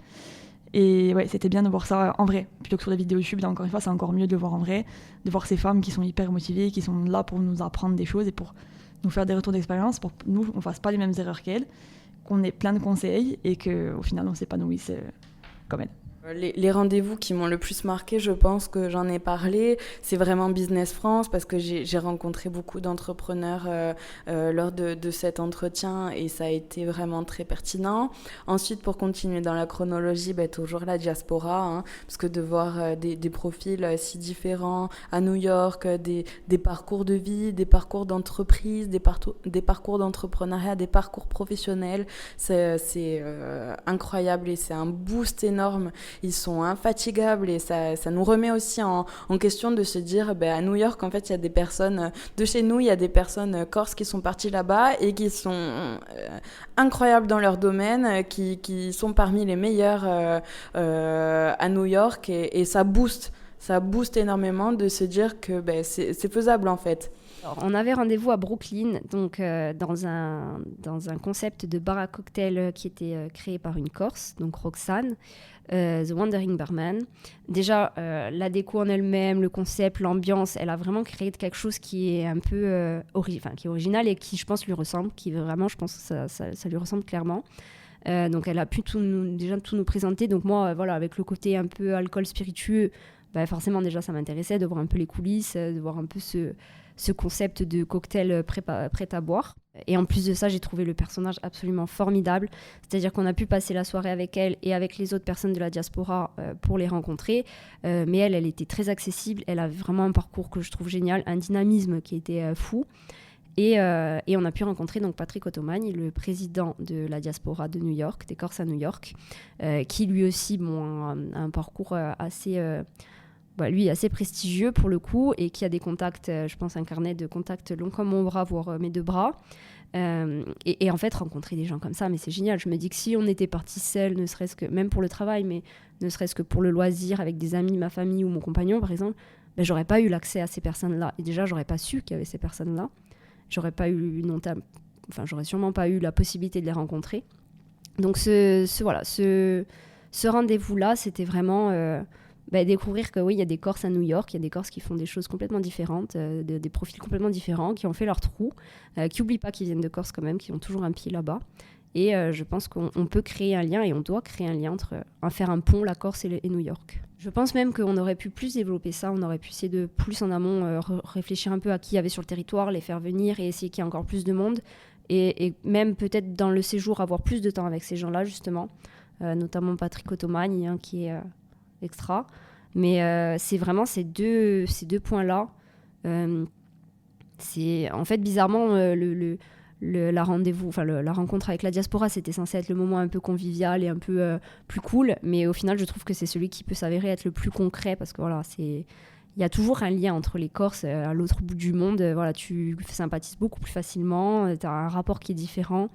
Et ouais, c'était bien de voir ça en vrai, plutôt que sur les vidéos YouTube. Là, encore une fois, c'est encore mieux de le voir en vrai, de voir ces femmes qui sont hyper motivées, qui sont là pour nous apprendre des choses et pour nous faire des retours d'expérience, pour que nous, on ne fasse pas les mêmes erreurs qu'elles, qu'on ait plein de conseils et qu'au final, on s'épanouisse comme elles. Les rendez-vous qui m'ont le plus marqué, je pense que j'en ai parlé, c'est vraiment Business France, parce que j'ai rencontré beaucoup d'entrepreneurs lors de cet entretien et ça a été vraiment très pertinent. Ensuite, pour continuer dans la chronologie, toujours la diaspora, parce que de voir des profils si différents à New York, des parcours de vie, des parcours d'entreprise, des parcours d'entrepreneuriat, des parcours professionnels, c'est incroyable et c'est un boost énorme. Ils sont infatigables et ça nous remet aussi en question de se dire à New York, en fait, il y a des personnes de chez nous, il y a des personnes corses qui sont parties là-bas et qui sont incroyables dans leur domaine, qui sont parmi les meilleurs à New York et ça booste énormément de se dire que c'est faisable en fait. Alors, on avait rendez-vous à Brooklyn, donc dans un concept de bar à cocktail qui était créé par une Corse, donc Roxane, The Wandering Barman. Déjà, la déco en elle-même, le concept, l'ambiance, elle a vraiment créé quelque chose qui est un peu qui est original et qui, je pense, lui ressemble, je pense que ça lui ressemble clairement. Donc, elle a pu tout nous présenter. Donc, moi, voilà, avec le côté un peu alcool spiritueux, forcément, déjà, ça m'intéressait de voir un peu les coulisses, de voir un peu ce concept de cocktail prêt à boire. Et en plus de ça, j'ai trouvé le personnage absolument formidable. C'est-à-dire qu'on a pu passer la soirée avec elle et avec les autres personnes de la diaspora pour les rencontrer. Mais elle était très accessible. Elle a vraiment un parcours que je trouve génial, un dynamisme qui était fou. Et on a pu rencontrer donc Patrick Ottomani, le président de la diaspora de New York, des Corses à New York, qui lui aussi a un parcours assez prestigieux pour le coup, et qui a des contacts, je pense un carnet de contacts long comme mon bras, voire mes 2 bras. Et en fait, rencontrer des gens comme ça, mais c'est génial. Je me dis que si on était parti seul, ne serait-ce que, même pour le travail, mais ne serait-ce que pour le loisir, avec des amis, ma famille ou mon compagnon par exemple, j'aurais pas eu l'accès à ces personnes-là. Et déjà, j'aurais pas su qu'il y avait ces personnes-là. J'aurais sûrement pas eu la possibilité de les rencontrer. Donc ce rendez-vous-là, c'était vraiment découvrir que oui, il y a des Corses à New York, il y a des Corses qui font des choses complètement différentes, des profils complètement différents, qui ont fait leur trou, qui n'oublient pas qu'ils viennent de Corse quand même, qui ont toujours un pied là-bas. Et je pense qu'on peut créer un lien, et on doit créer un lien faire un pont, la Corse et New York. Je pense même qu'on aurait pu plus développer ça, on aurait pu essayer de plus en amont réfléchir un peu à qui il y avait sur le territoire, les faire venir et essayer qu'il y ait encore plus de monde. Et même peut-être dans le séjour avoir plus de temps avec ces gens-là justement, notamment Patrick Ottomani qui est extra. Mais c'est vraiment ces deux points-là. C'est en fait bizarrement la rencontre avec la diaspora, c'était censé être le moment un peu convivial et un peu plus cool, mais au final je trouve que c'est celui qui peut s'avérer être le plus concret, parce que voilà, il y a toujours un lien entre les Corses à l'autre bout du monde. Voilà, tu sympathises beaucoup plus facilement, tu as un rapport qui est différent,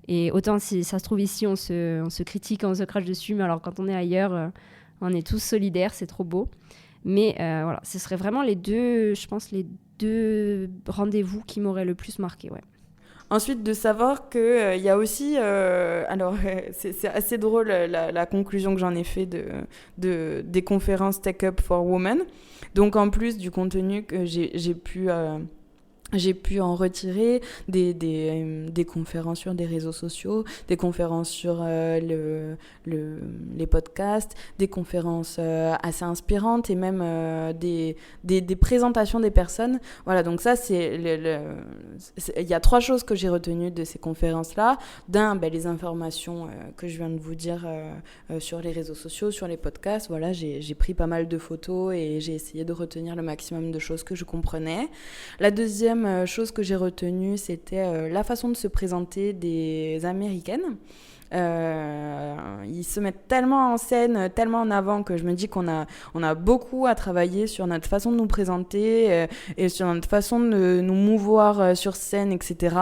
et autant si ça se trouve ici on se critique, on se crache dessus, mais alors quand on est ailleurs on est tous solidaires, c'est trop beau. Mais voilà, ce serait vraiment les deux rendez-vous qui m'auraient le plus marqué, ouais. Ensuite, de savoir qu'il y a aussi... c'est assez drôle la conclusion que j'en ai fait des conférences Tech Up for Women. Donc, en plus du contenu que j'ai pu en retirer, des conférences sur des réseaux sociaux, des conférences sur les podcasts, des conférences assez inspirantes, et même des présentations des personnes. Voilà, donc ça, il y a 3 choses que j'ai retenues de ces conférences-là. Les informations que je viens de vous dire sur les réseaux sociaux, sur les podcasts. Voilà, j'ai pris pas mal de photos et j'ai essayé de retenir le maximum de choses que je comprenais. La deuxième chose que j'ai retenue, c'était la façon de se présenter des Américaines. Ils se mettent tellement en scène, tellement en avant, que je me dis qu'on a beaucoup à travailler sur notre façon de nous présenter et sur notre façon de nous mouvoir sur scène, etc.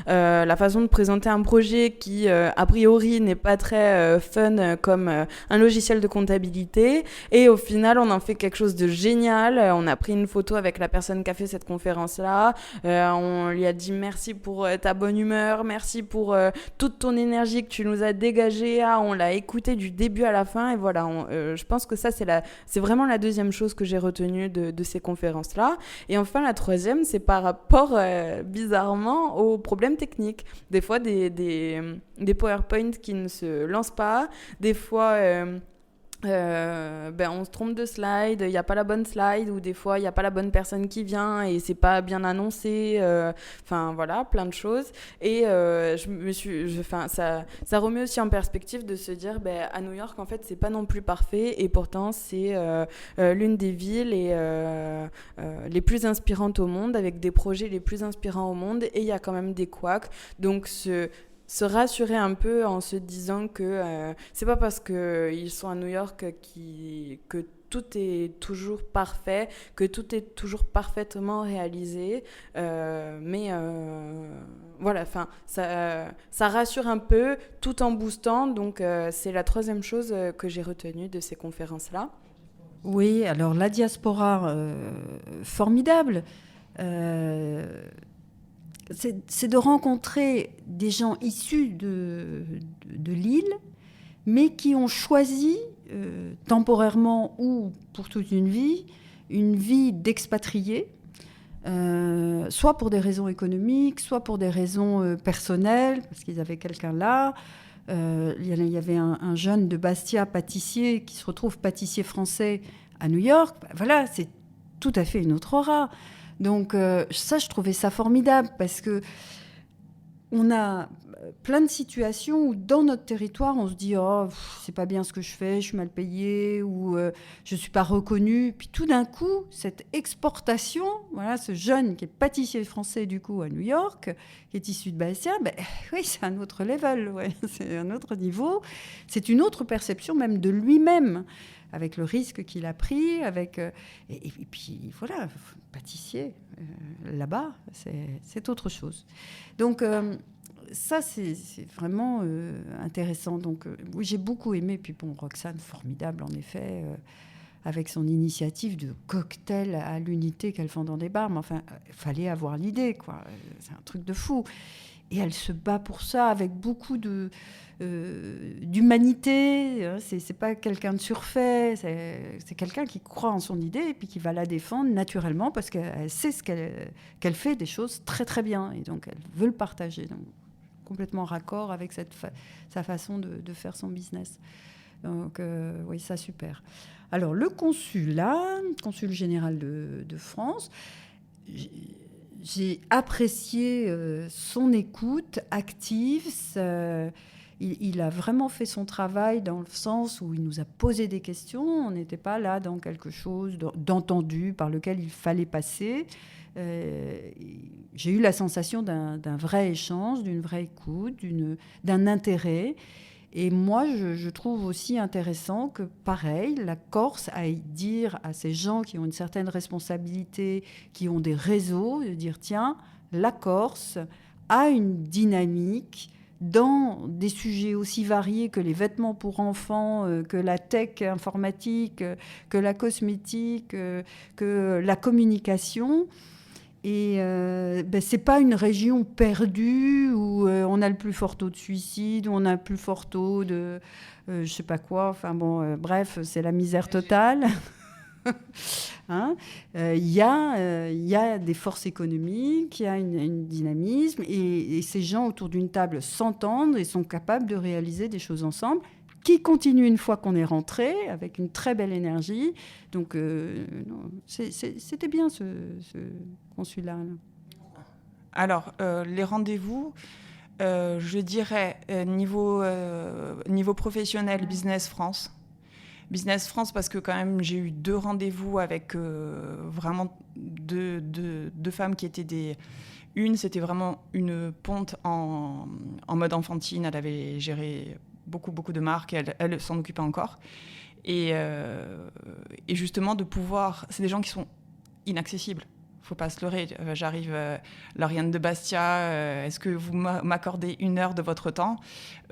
La façon de présenter un projet qui, a priori, n'est pas très fun comme un logiciel de comptabilité, et au final, on en fait quelque chose de génial. On a pris une photo avec la personne qui a fait cette conférence-là. On lui a dit merci pour ta bonne humeur, merci pour toute ton énergie que tu nous a dégagée. On l'a écouté du début à la fin, et voilà. Je pense que ça, c'est vraiment la deuxième chose que j'ai retenue de ces conférences-là. Et enfin, la troisième, c'est par rapport, bizarrement, aux problèmes techniques. Des fois, des PowerPoint qui ne se lancent pas. Des fois... on se trompe de slide, il n'y a pas la bonne slide, ou des fois il n'y a pas la bonne personne qui vient et c'est pas bien annoncé, voilà, plein de choses. Et ça remet aussi en perspective de se dire, à New York, en fait, c'est pas non plus parfait, et pourtant c'est l'une des villes les plus inspirantes au monde, avec des projets les plus inspirants au monde, et il y a quand même des couacs. Donc se rassurer un peu en se disant que c'est pas parce qu'ils sont à New York que tout est toujours parfait, que tout est toujours parfaitement réalisé, voilà, ça rassure un peu tout en boostant. Donc c'est la troisième chose que j'ai retenue de ces conférences-là. Oui, alors la diaspora, formidable. C'est de rencontrer des gens issus de l'île, mais qui ont choisi temporairement ou pour toute une vie d'expatriés, soit pour des raisons économiques, soit pour des raisons personnelles, parce qu'ils avaient quelqu'un là. Il y avait un jeune de Bastia, pâtissier, qui se retrouve pâtissier français à New York. Voilà, c'est tout à fait une autre aura. Donc ça, je trouvais ça formidable, parce que on a plein de situations où dans notre territoire, on se dit « Oh, c'est pas bien ce que je fais, je suis mal payée » ou je suis pas reconnue. Puis tout d'un coup, cette exportation, voilà, ce jeune qui est pâtissier français du coup à New York, qui est issu de Bastia, oui, c'est un autre level, ouais, c'est un autre niveau. C'est une autre perception même de lui-même, avec le risque qu'il a pris, et puis voilà, pâtissier, là-bas, c'est autre chose. Donc ça, c'est vraiment intéressant. Donc oui, j'ai beaucoup aimé. Puis bon, Roxane, formidable en effet, avec son initiative de cocktail à l'unité qu'elle vend dans des bars. Mais enfin, il fallait avoir l'idée, quoi. C'est un truc de fou. Et elle se bat pour ça avec beaucoup d'humanité. C'est pas quelqu'un de surfait, c'est quelqu'un qui croit en son idée et puis qui va la défendre naturellement parce qu'elle sait qu'elle fait des choses très très bien et donc elle veut le partager. Donc, complètement raccord avec sa façon de faire son business. Donc oui, ça super. Alors le consul général de France, j'ai apprécié son écoute active. Il a vraiment fait son travail dans le sens où il nous a posé des questions. On n'était pas là dans quelque chose d'entendu par lequel il fallait passer. J'ai eu la sensation d'un vrai échange, d'une vraie écoute, d'un intérêt. Et moi, je trouve aussi intéressant que, pareil, la Corse aille dire à ces gens qui ont une certaine responsabilité, qui ont des réseaux, de dire, tiens, la Corse a une dynamique dans des sujets aussi variés que les vêtements pour enfants, que la tech informatique, que la cosmétique, que la communication. Et c'est pas une région perdue où on a le plus fort taux de suicide, où on a le plus fort taux de je sais pas quoi. Enfin bon, bref, c'est la misère totale. Hein, y a des forces économiques, il y a une dynamisme, et ces gens autour d'une table s'entendent et sont capables de réaliser des choses ensemble, qui continue une fois qu'on est rentré, avec une très belle énergie. Donc, c'était bien ce consulat. Alors, les rendez-vous, je dirais niveau professionnel, Business France. Business France, parce que quand même, j'ai eu 2 rendez-vous avec vraiment deux femmes qui étaient Une, c'était vraiment une ponte en mode enfantine. Elle avait géré beaucoup de marques, et elle s'en occupait encore. Et justement, de pouvoir... C'est des gens qui sont inaccessibles. Faut pas se leurrer. J'arrive, Lauriane de Bastia, est-ce que vous m'accordez 1 heure de votre temps ?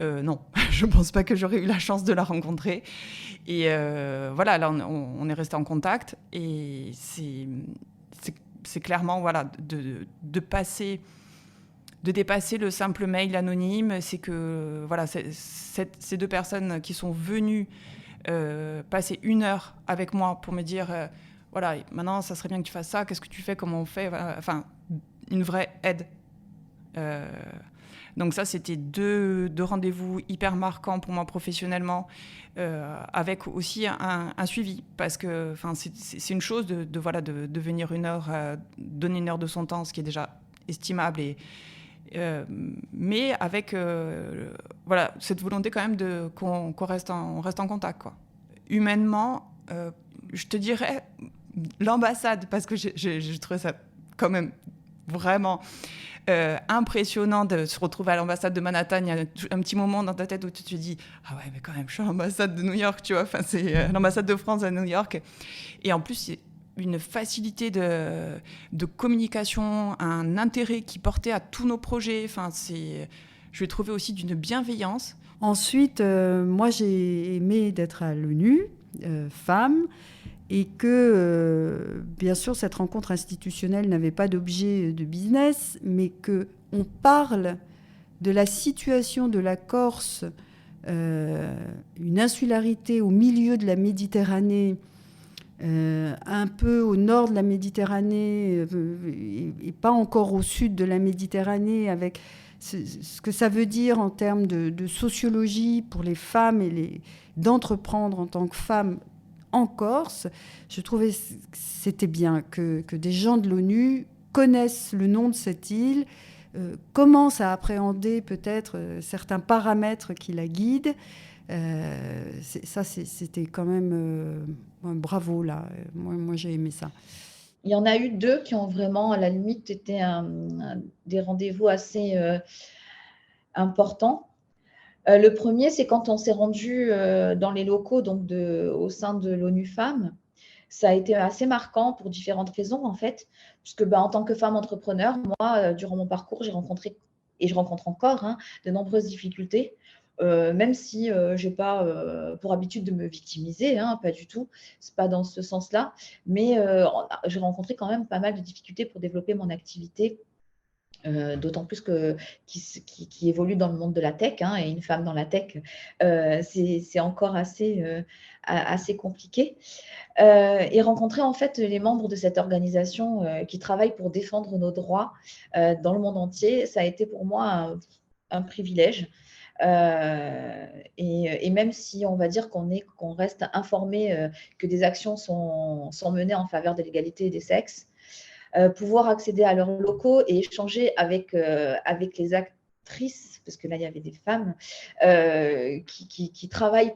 Non, je pense pas que j'aurais eu la chance de la rencontrer. Et voilà, là, on est resté en contact. Et c'est clairement, voilà, de dépasser le simple mail anonyme. C'est que, voilà, ces 2 personnes qui sont venues passer 1 heure avec moi pour me dire... voilà, maintenant, ça serait bien que tu fasses ça. Qu'est-ce que tu fais ? Comment on fait ? Voilà. Enfin, une vraie aide. Donc ça, c'était 2 rendez-vous hyper marquants pour moi professionnellement, avec aussi un suivi. Parce que c'est une chose de venir 1 heure, donner 1 heure de son temps, ce qui est déjà estimable. Mais avec voilà, cette volonté quand même qu'on reste en contact, quoi. Humainement, je te dirais... l'ambassade, parce que je trouvais ça quand même vraiment impressionnant de se retrouver à l'ambassade de Manhattan. Il y a un petit moment dans ta tête où tu te dis « Ah ouais, mais quand même, je suis à l'ambassade de New York, tu vois. » Enfin, c'est l'ambassade de France à New York. Et en plus, c'est une facilité de communication, un intérêt qui portait à tous nos projets. Enfin, je l'ai trouvé aussi d'une bienveillance. Ensuite, moi, j'ai aimé d'être à l'ONU, femme, et que, bien sûr, cette rencontre institutionnelle n'avait pas d'objet de business, mais qu'on parle de la situation de la Corse, une insularité au milieu de la Méditerranée, un peu au nord de la Méditerranée et pas encore au sud de la Méditerranée, avec ce que ça veut dire en termes de sociologie pour les femmes et d'entreprendre en tant que femme en Corse. Je trouvais que c'était bien que des gens de l'ONU connaissent le nom de cette île, commence à appréhender peut-être certains paramètres qui la guident. C'était quand même bravo là. Moi, j'ai aimé ça. Il y en a eu 2 qui ont vraiment, à la limite, été des rendez-vous assez importants. Le premier, c'est quand on s'est rendu dans les locaux donc au sein de l'ONU Femmes. Ça a été assez marquant pour différentes raisons, en fait, puisque en tant que femme entrepreneur, moi, durant mon parcours, j'ai rencontré, et je rencontre encore, de nombreuses difficultés. Même si je n'ai pas pour habitude de me victimiser, pas du tout, ce n'est pas dans ce sens-là, mais j'ai rencontré quand même pas mal de difficultés pour développer mon activité, d'autant plus qui évolue dans le monde de la tech, et une femme dans la tech, c'est encore assez compliqué. Et rencontrer en fait les membres de cette organisation qui travaillent pour défendre nos droits dans le monde entier, ça a été pour moi un privilège. Et même si on va dire qu'on reste informé que des actions sont menées en faveur de l'égalité des sexes, pouvoir accéder à leurs locaux et échanger avec les actrices, parce que là il y avait des femmes qui travaillent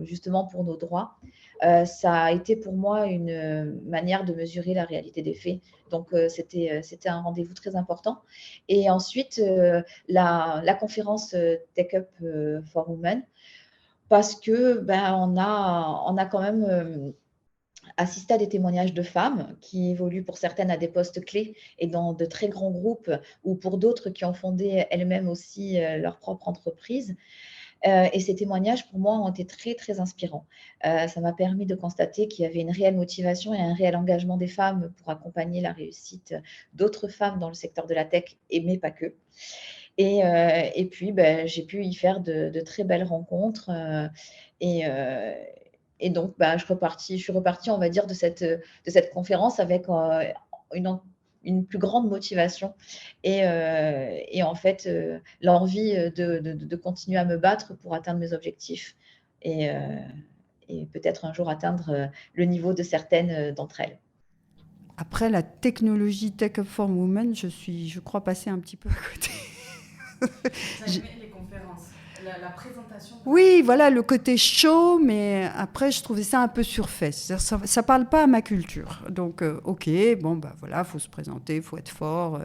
justement pour nos droits, ça a été pour moi une manière de mesurer la réalité des faits. Donc, c'était un rendez-vous très important. Et ensuite, la conférence Take Up for Women, parce que on a quand même assisté à des témoignages de femmes qui évoluent pour certaines à des postes clés et dans de très grands groupes, ou pour d'autres qui ont fondé elles-mêmes aussi leur propre entreprise. Et ces témoignages, pour moi, ont été très, très inspirants. Ça m'a permis de constater qu'il y avait une réelle motivation et un réel engagement des femmes pour accompagner la réussite d'autres femmes dans le secteur de la tech, mais pas que. Et puis, j'ai pu y faire de très belles rencontres. Et donc, je suis repartie, on va dire, de cette conférence avec une plus grande motivation et en fait l'envie de continuer à me battre pour atteindre mes objectifs et peut-être un jour atteindre le niveau de certaines d'entre elles. Après la technologie Tech Up for Women, je crois, passée un petit peu à côté. Les conférences, la présentation. Oui, voilà, le côté show, mais après, je trouvais ça un peu surfait. Ça parle pas à ma culture. Donc, ok, voilà, faut se présenter, faut être fort.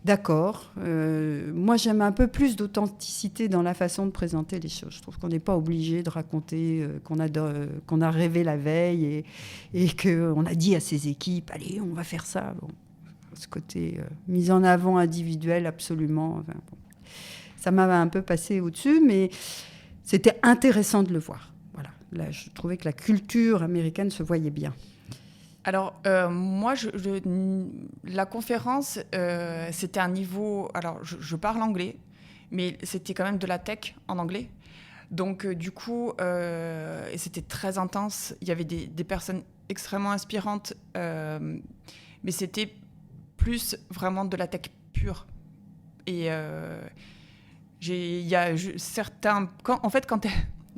D'accord. Moi, j'aime un peu plus d'authenticité dans la façon de présenter les choses. Je trouve qu'on n'est pas obligé de raconter qu'on a rêvé la veille et qu'on a dit à ses équipes, allez, on va faire ça. Bon, ce côté mise en avant individuel, absolument. Enfin, bon. Ça m'a un peu passé au-dessus, mais c'était intéressant de le voir. Voilà. Là, je trouvais que la culture américaine se voyait bien. Alors, moi, la conférence, c'était un niveau... Alors, je parle anglais, mais c'était quand même de la tech en anglais. Donc, du coup, et c'était très intense. Il y avait des personnes extrêmement inspirantes, mais c'était plus vraiment de la tech pure. Et il y a certains... Quand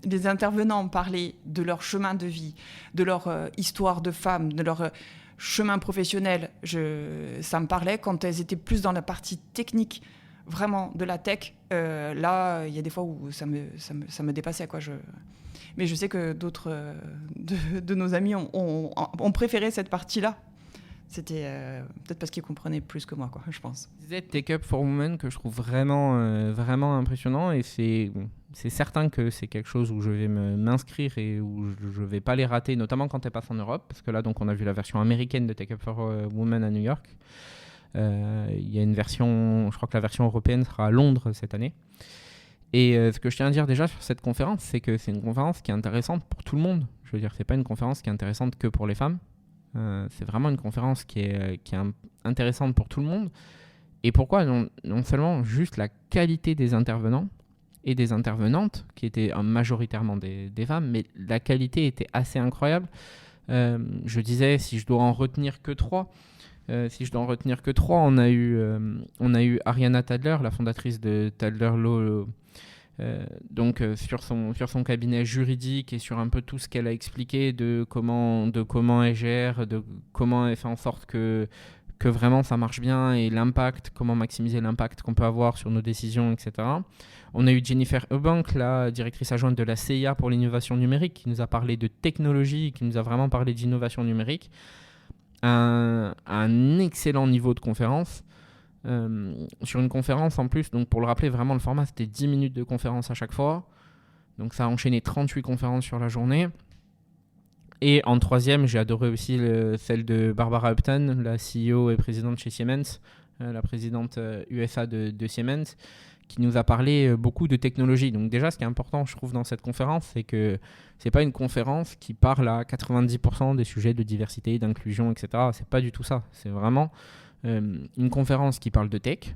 les intervenants parlaient de leur chemin de vie, de leur histoire de femme, de leur chemin professionnel, ça me parlait. Quand elles étaient plus dans la partie technique, vraiment de la tech, là, il y a des fois où ça me dépassait, quoi. Mais je sais que d'autres de nos amis ont préféré cette partie-là. C'était peut-être parce qu'ils comprenaient plus que moi, quoi, je pense. Je disais Take Up for Women que je trouve vraiment, vraiment impressionnant, et c'est certain que c'est quelque chose où je vais m'inscrire et où je ne vais pas les rater, notamment quand elles passent en Europe, parce que là, donc, on a vu la version américaine de Take Up for Women à New York. Il y a une version, je crois que la version européenne sera à Londres cette année. Et ce que je tiens à dire déjà sur cette conférence, c'est que c'est une conférence qui est intéressante pour tout le monde. Je veux dire, c'est pas une conférence qui est intéressante que pour les femmes. C'est vraiment une conférence qui est intéressante pour tout le monde. Et pourquoi non seulement juste la qualité des intervenants et des intervenantes, qui étaient majoritairement des femmes, mais la qualité était assez incroyable. Je disais, si je dois en retenir que trois, on a eu Ariana Tadler, la fondatrice de Tadler Law, sur son cabinet juridique et sur un peu tout ce qu'elle a expliqué de comment elle gère, de comment elle fait en sorte que que vraiment ça marche bien et l'impact, comment maximiser l'impact qu'on peut avoir sur nos décisions, etc. On a eu Jennifer Eubank, la directrice adjointe de la CIA pour l'innovation numérique, qui nous a parlé de technologie, qui nous a vraiment parlé d'innovation numérique. Un excellent niveau de conférence. Sur une conférence en plus, donc pour le rappeler, vraiment le format c'était 10 minutes de conférence à chaque fois. Donc ça a enchaîné 38 conférences sur la journée. Et en troisième, j'ai adoré aussi celle de Barbara Upton, la CEO et présidente chez Siemens, la présidente USA de Siemens, qui nous a parlé beaucoup de technologie. Donc déjà, ce qui est important, je trouve, dans cette conférence, c'est que ce n'est pas une conférence qui parle à 90% des sujets de diversité, d'inclusion, etc. Ce n'est pas du tout ça. C'est vraiment une conférence qui parle de tech,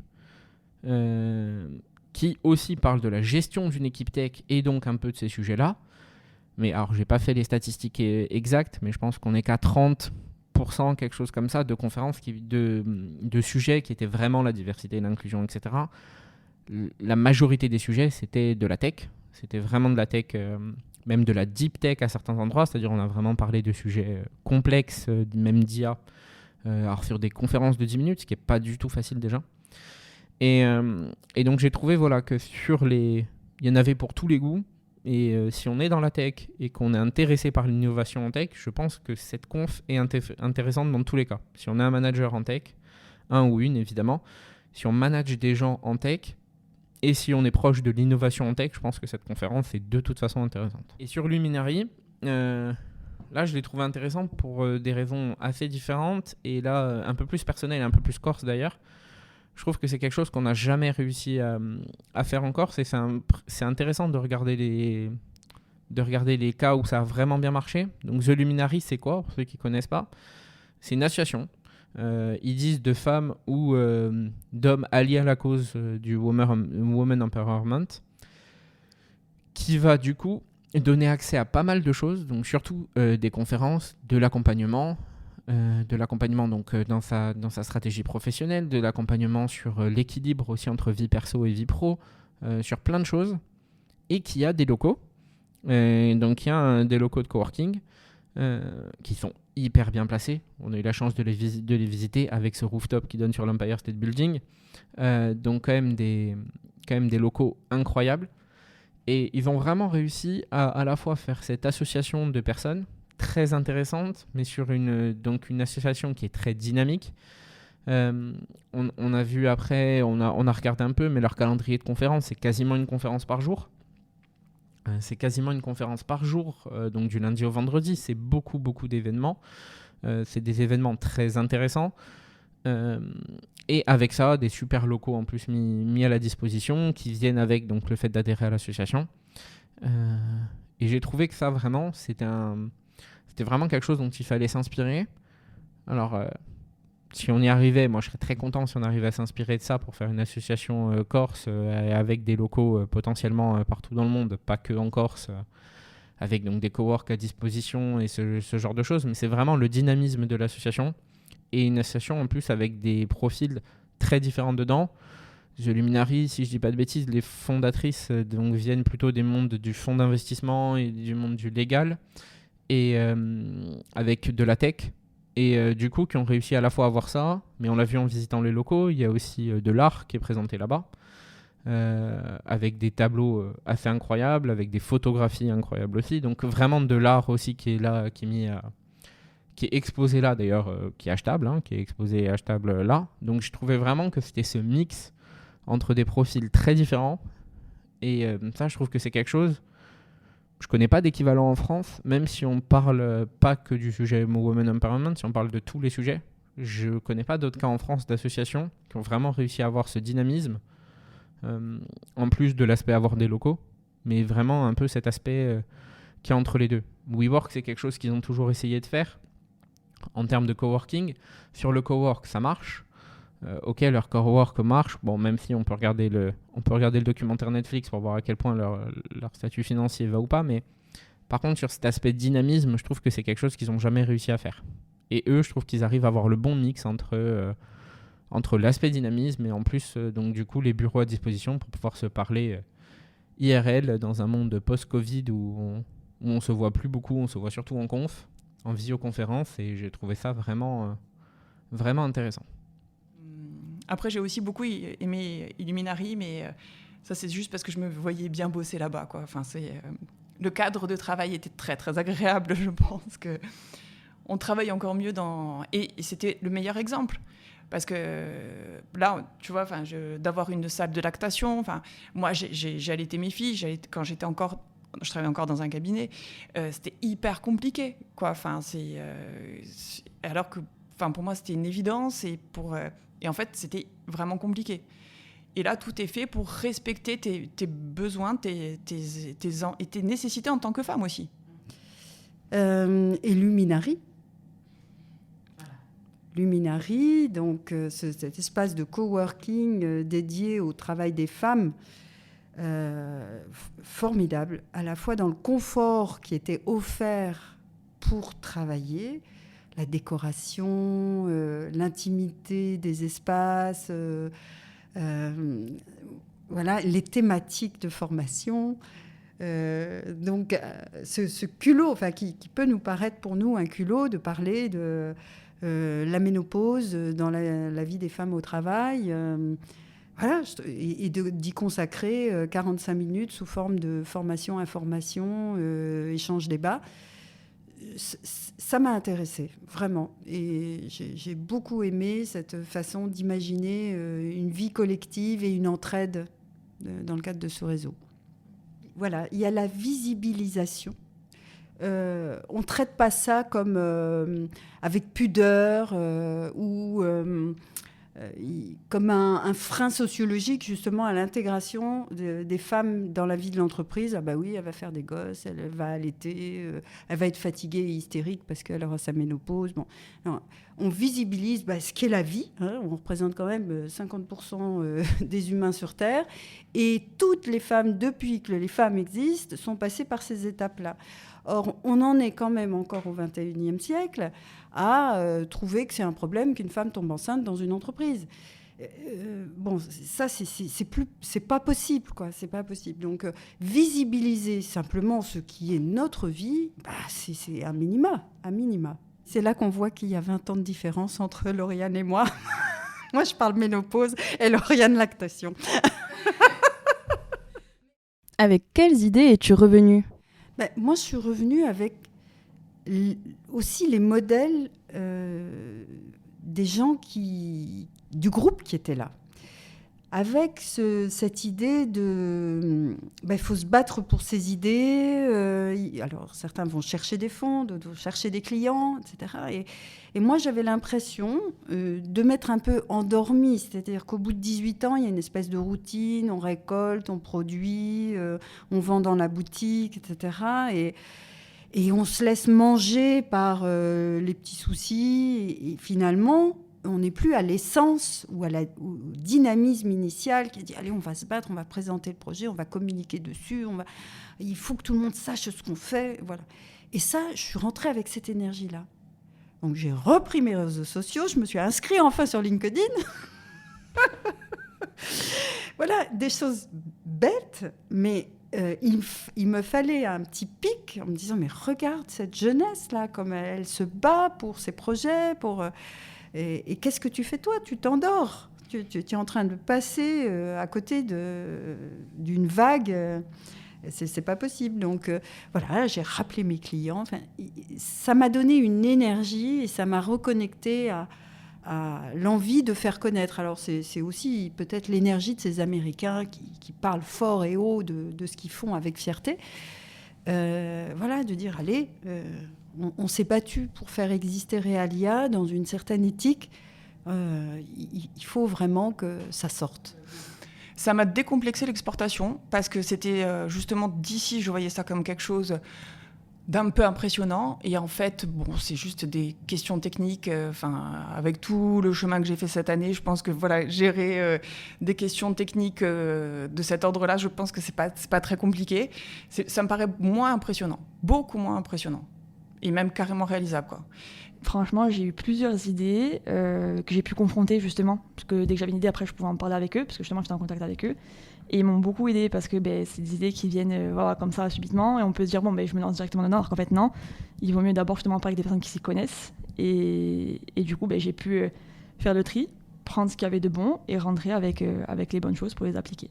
qui aussi parle de la gestion d'une équipe tech et donc un peu de ces sujets-là. Mais alors, je n'ai pas fait les statistiques exactes, mais je pense qu'on est qu'à 30%, quelque chose comme ça, de conférences, de sujets qui étaient vraiment la diversité, l'inclusion, etc. La majorité des sujets, c'était de la tech. C'était vraiment de la tech, même de la deep tech à certains endroits. C'est-à-dire, on a vraiment parlé de sujets complexes, même d'IA, alors sur des conférences de 10 minutes, ce qui n'est pas du tout facile déjà. Et donc, j'ai trouvé que il y en avait pour tous les goûts. Et si on est dans la tech et qu'on est intéressé par l'innovation en tech, je pense que cette conf est intéressante dans tous les cas. Si on est un manager en tech, un ou une évidemment, si on manage des gens en tech et si on est proche de l'innovation en tech, je pense que cette conférence est de toute façon intéressante. Et sur Luminary, là je l'ai trouvé intéressant pour des raisons assez différentes et là un peu plus personnelles et un peu plus corse d'ailleurs. Je trouve que c'est quelque chose qu'on n'a jamais réussi à faire en Corse et c'est intéressant de regarder les cas où ça a vraiment bien marché. Donc The Luminary, c'est quoi, pour ceux qui ne connaissent pas? C'est une association, ils disent de femmes ou d'hommes alliés à la cause du Women Empowerment, qui va du coup donner accès à pas mal de choses, donc surtout des conférences, de l'accompagnement, donc dans sa stratégie professionnelle, de l'accompagnement sur l'équilibre aussi entre vie perso et vie pro, sur plein de choses, et qui a des locaux. Donc il y a des locaux de coworking qui sont hyper bien placés. On a eu la chance de les visiter avec ce rooftop qui donne sur l'Empire State Building. Donc quand même des locaux incroyables. Et ils ont vraiment réussi à la fois faire cette association de personnes très intéressante, mais sur une association qui est très dynamique. On a vu après, on a regardé un peu, mais leur calendrier de conférences, c'est quasiment une conférence par jour. Donc du lundi au vendredi, c'est beaucoup d'événements. C'est des événements très intéressants. Et avec ça, des super locaux en plus mis à la disposition, qui viennent avec donc, le fait d'adhérer à l'association. Et j'ai trouvé que ça, vraiment, c'était vraiment quelque chose dont il fallait s'inspirer. Alors, si on y arrivait, moi je serais très content si on arrivait à s'inspirer de ça pour faire une association corse avec des locaux potentiellement partout dans le monde, pas que en Corse, avec donc des coworks à disposition et ce genre de choses. Mais c'est vraiment le dynamisme de l'association et une association en plus avec des profils très différents dedans. The Luminary, si je dis pas de bêtises, les fondatrices donc, viennent plutôt des mondes du fonds d'investissement et du monde du légal, et avec de la tech, et du coup qui ont réussi à la fois à avoir ça, mais on l'a vu en visitant les locaux, il y a aussi de l'art qui est présenté là-bas, avec des tableaux assez incroyables, avec des photographies incroyables aussi, donc vraiment de l'art aussi qui est là, qui est exposé là d'ailleurs, qui est achetable, qui est exposé et achetable là. Donc je trouvais vraiment que c'était ce mix entre des profils très différents, et ça je trouve que c'est quelque chose. Je connais pas d'équivalent en France, même si on parle pas que du sujet Women Empowerment, si on parle de tous les sujets. Je connais pas d'autres cas en France d'associations qui ont vraiment réussi à avoir ce dynamisme, en plus de l'aspect avoir des locaux, mais vraiment un peu cet aspect qui est entre les deux. WeWork, c'est quelque chose qu'ils ont toujours essayé de faire en termes de coworking. Sur le cowork, ça marche. Ok, leur cowork marche, bon, même si on peut regarder le documentaire Netflix pour voir à quel point leur statut financier va ou pas, mais par contre sur cet aspect de dynamisme, je trouve que c'est quelque chose qu'ils n'ont jamais réussi à faire. Et eux, je trouve qu'ils arrivent à avoir le bon mix entre l'aspect dynamisme et en plus donc du coup les bureaux à disposition pour pouvoir se parler IRL dans un monde post-Covid où on se voit plus beaucoup, on se voit surtout en visioconférence, et j'ai trouvé ça vraiment intéressant. Après, j'ai aussi beaucoup aimé Illuminari, mais ça, c'est juste parce que je me voyais bien bosser là-bas, quoi. Enfin, le cadre de travail était très, très agréable, je pense que on travaille encore mieux et c'était le meilleur exemple. Parce que là, tu vois, d'avoir une salle de lactation, moi, j'ai allaité mes filles, quand je travaillais encore dans un cabinet, c'était hyper compliqué, quoi. Alors que, pour moi, c'était une évidence, et en fait, c'était vraiment compliqué. Et là, tout est fait pour respecter tes besoins, tes nécessités en tant que femme aussi. Et Luminari. Luminari, donc cet espace de coworking dédié au travail des femmes, formidable, à la fois dans le confort qui était offert pour travailler, la décoration, l'intimité des espaces, voilà, les thématiques de formation. Donc ce culot, qui peut nous paraître pour nous un culot de parler de la ménopause dans la vie des femmes au travail, voilà, et d'y consacrer 45 minutes sous forme de formation, information, échange, débat. Ça m'a intéressée, vraiment. Et j'ai beaucoup aimé cette façon d'imaginer une vie collective et une entraide dans le cadre de ce réseau. Voilà, il y a la visibilisation. On ne traite pas ça comme avec pudeur ou comme un frein sociologique justement à l'intégration des femmes dans la vie de l'entreprise. Ah bah oui, elle va faire des gosses, elle va allaiter, elle va être fatiguée et hystérique parce qu'elle aura sa ménopause. Bon, non, on visibilise ce qu'est la vie. On représente quand même 50% des humains sur Terre. Et toutes les femmes, depuis que les femmes existent, sont passées par ces étapes-là. Or, on en est quand même encore au XXIe siècle à trouver que c'est un problème qu'une femme tombe enceinte dans une entreprise. Bon, ça, c'est pas possible, quoi. C'est pas possible. Donc, visibiliser simplement ce qui est notre vie, c'est un minima. C'est là qu'on voit qu'il y a 20 ans de différence entre Lauriane et moi. Moi, je parle ménopause et Lauriane lactation. Avec quelles idées es-tu revenue ? Moi, je suis revenue avec aussi les modèles des gens du groupe qui étaient là. Avec cette idée de... il faut se battre pour ses idées. Alors, certains vont chercher des fonds, d'autres vont chercher des clients, etc. Et moi, j'avais l'impression de m'être un peu endormie. C'est-à-dire qu'au bout de 18 ans, il y a une espèce de routine. On récolte, on produit, on vend dans la boutique, etc. Et on se laisse manger par les petits soucis. Et finalement... on n'est plus à l'essence ou au dynamisme initial qui dit « Allez, on va se battre, on va présenter le projet, on va communiquer dessus, il faut que tout le monde sache ce qu'on fait. » Voilà. Et ça, je suis rentrée avec cette énergie-là. Donc, j'ai repris mes réseaux sociaux, je me suis inscrite enfin sur LinkedIn. Voilà, des choses bêtes, mais il me fallait un petit pic en me disant « Mais regarde cette jeunesse-là, comme elle se bat pour ses projets, pour... » Et qu'est-ce que tu fais, toi ? Tu t'endors. Tu es en train de passer à côté d'une vague. C'est pas possible. Donc, voilà, j'ai rappelé mes clients. Enfin, ça m'a donné une énergie et ça m'a reconnecté à l'envie de faire connaître. Alors, c'est aussi peut-être l'énergie de ces Américains qui parlent fort et haut de ce qu'ils font avec fierté. Voilà, de dire, allez... On s'est battu pour faire exister Realia dans une certaine éthique. Il faut vraiment que ça sorte. Ça m'a décomplexé l'exportation parce que c'était justement d'ici, je voyais ça comme quelque chose d'un peu impressionnant. Et en fait, c'est juste des questions techniques. Avec tout le chemin que j'ai fait cette année, je pense que gérer des questions techniques de cet ordre-là, je pense que c'est pas très compliqué. Ça me paraît moins impressionnant, beaucoup moins impressionnant. Et même carrément réalisable, quoi. Franchement, j'ai eu plusieurs idées que j'ai pu confronter, justement, parce que dès que j'avais une idée, après, je pouvais en parler avec eux, parce que justement, j'étais en contact avec eux. Et ils m'ont beaucoup aidé, parce que c'est des idées qui viennent comme ça, subitement, et on peut se dire, je me lance directement dedans, alors qu'en fait, non. Il vaut mieux d'abord, justement, parler avec des personnes qui s'y connaissent. Et du coup, j'ai pu faire le tri. prendre ce qu'il y avait de bon et rentrer avec les bonnes choses pour les appliquer.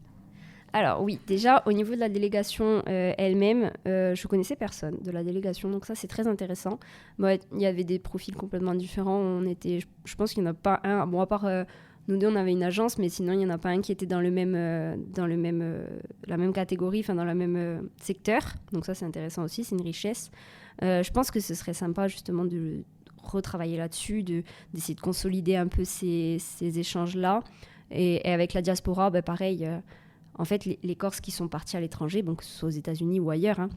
Alors oui, déjà au niveau de la délégation elle-même, je connaissais personne de la délégation, donc ça c'est très intéressant. Bon, il y avait des profils complètement différents, je pense qu'il n'y en a pas un, bon à part nous deux on avait une agence, mais sinon il n'y en a pas un qui était dans la même catégorie, enfin dans le même secteur, donc ça c'est intéressant aussi, c'est une richesse. Je pense que ce serait sympa justement de retravailler là-dessus, d'essayer de consolider un peu ces échanges-là, et avec la diaspora, pareil. En fait, les Corses qui sont partis à l'étranger, bon, que ce soit aux États-Unis ou ailleurs, hein,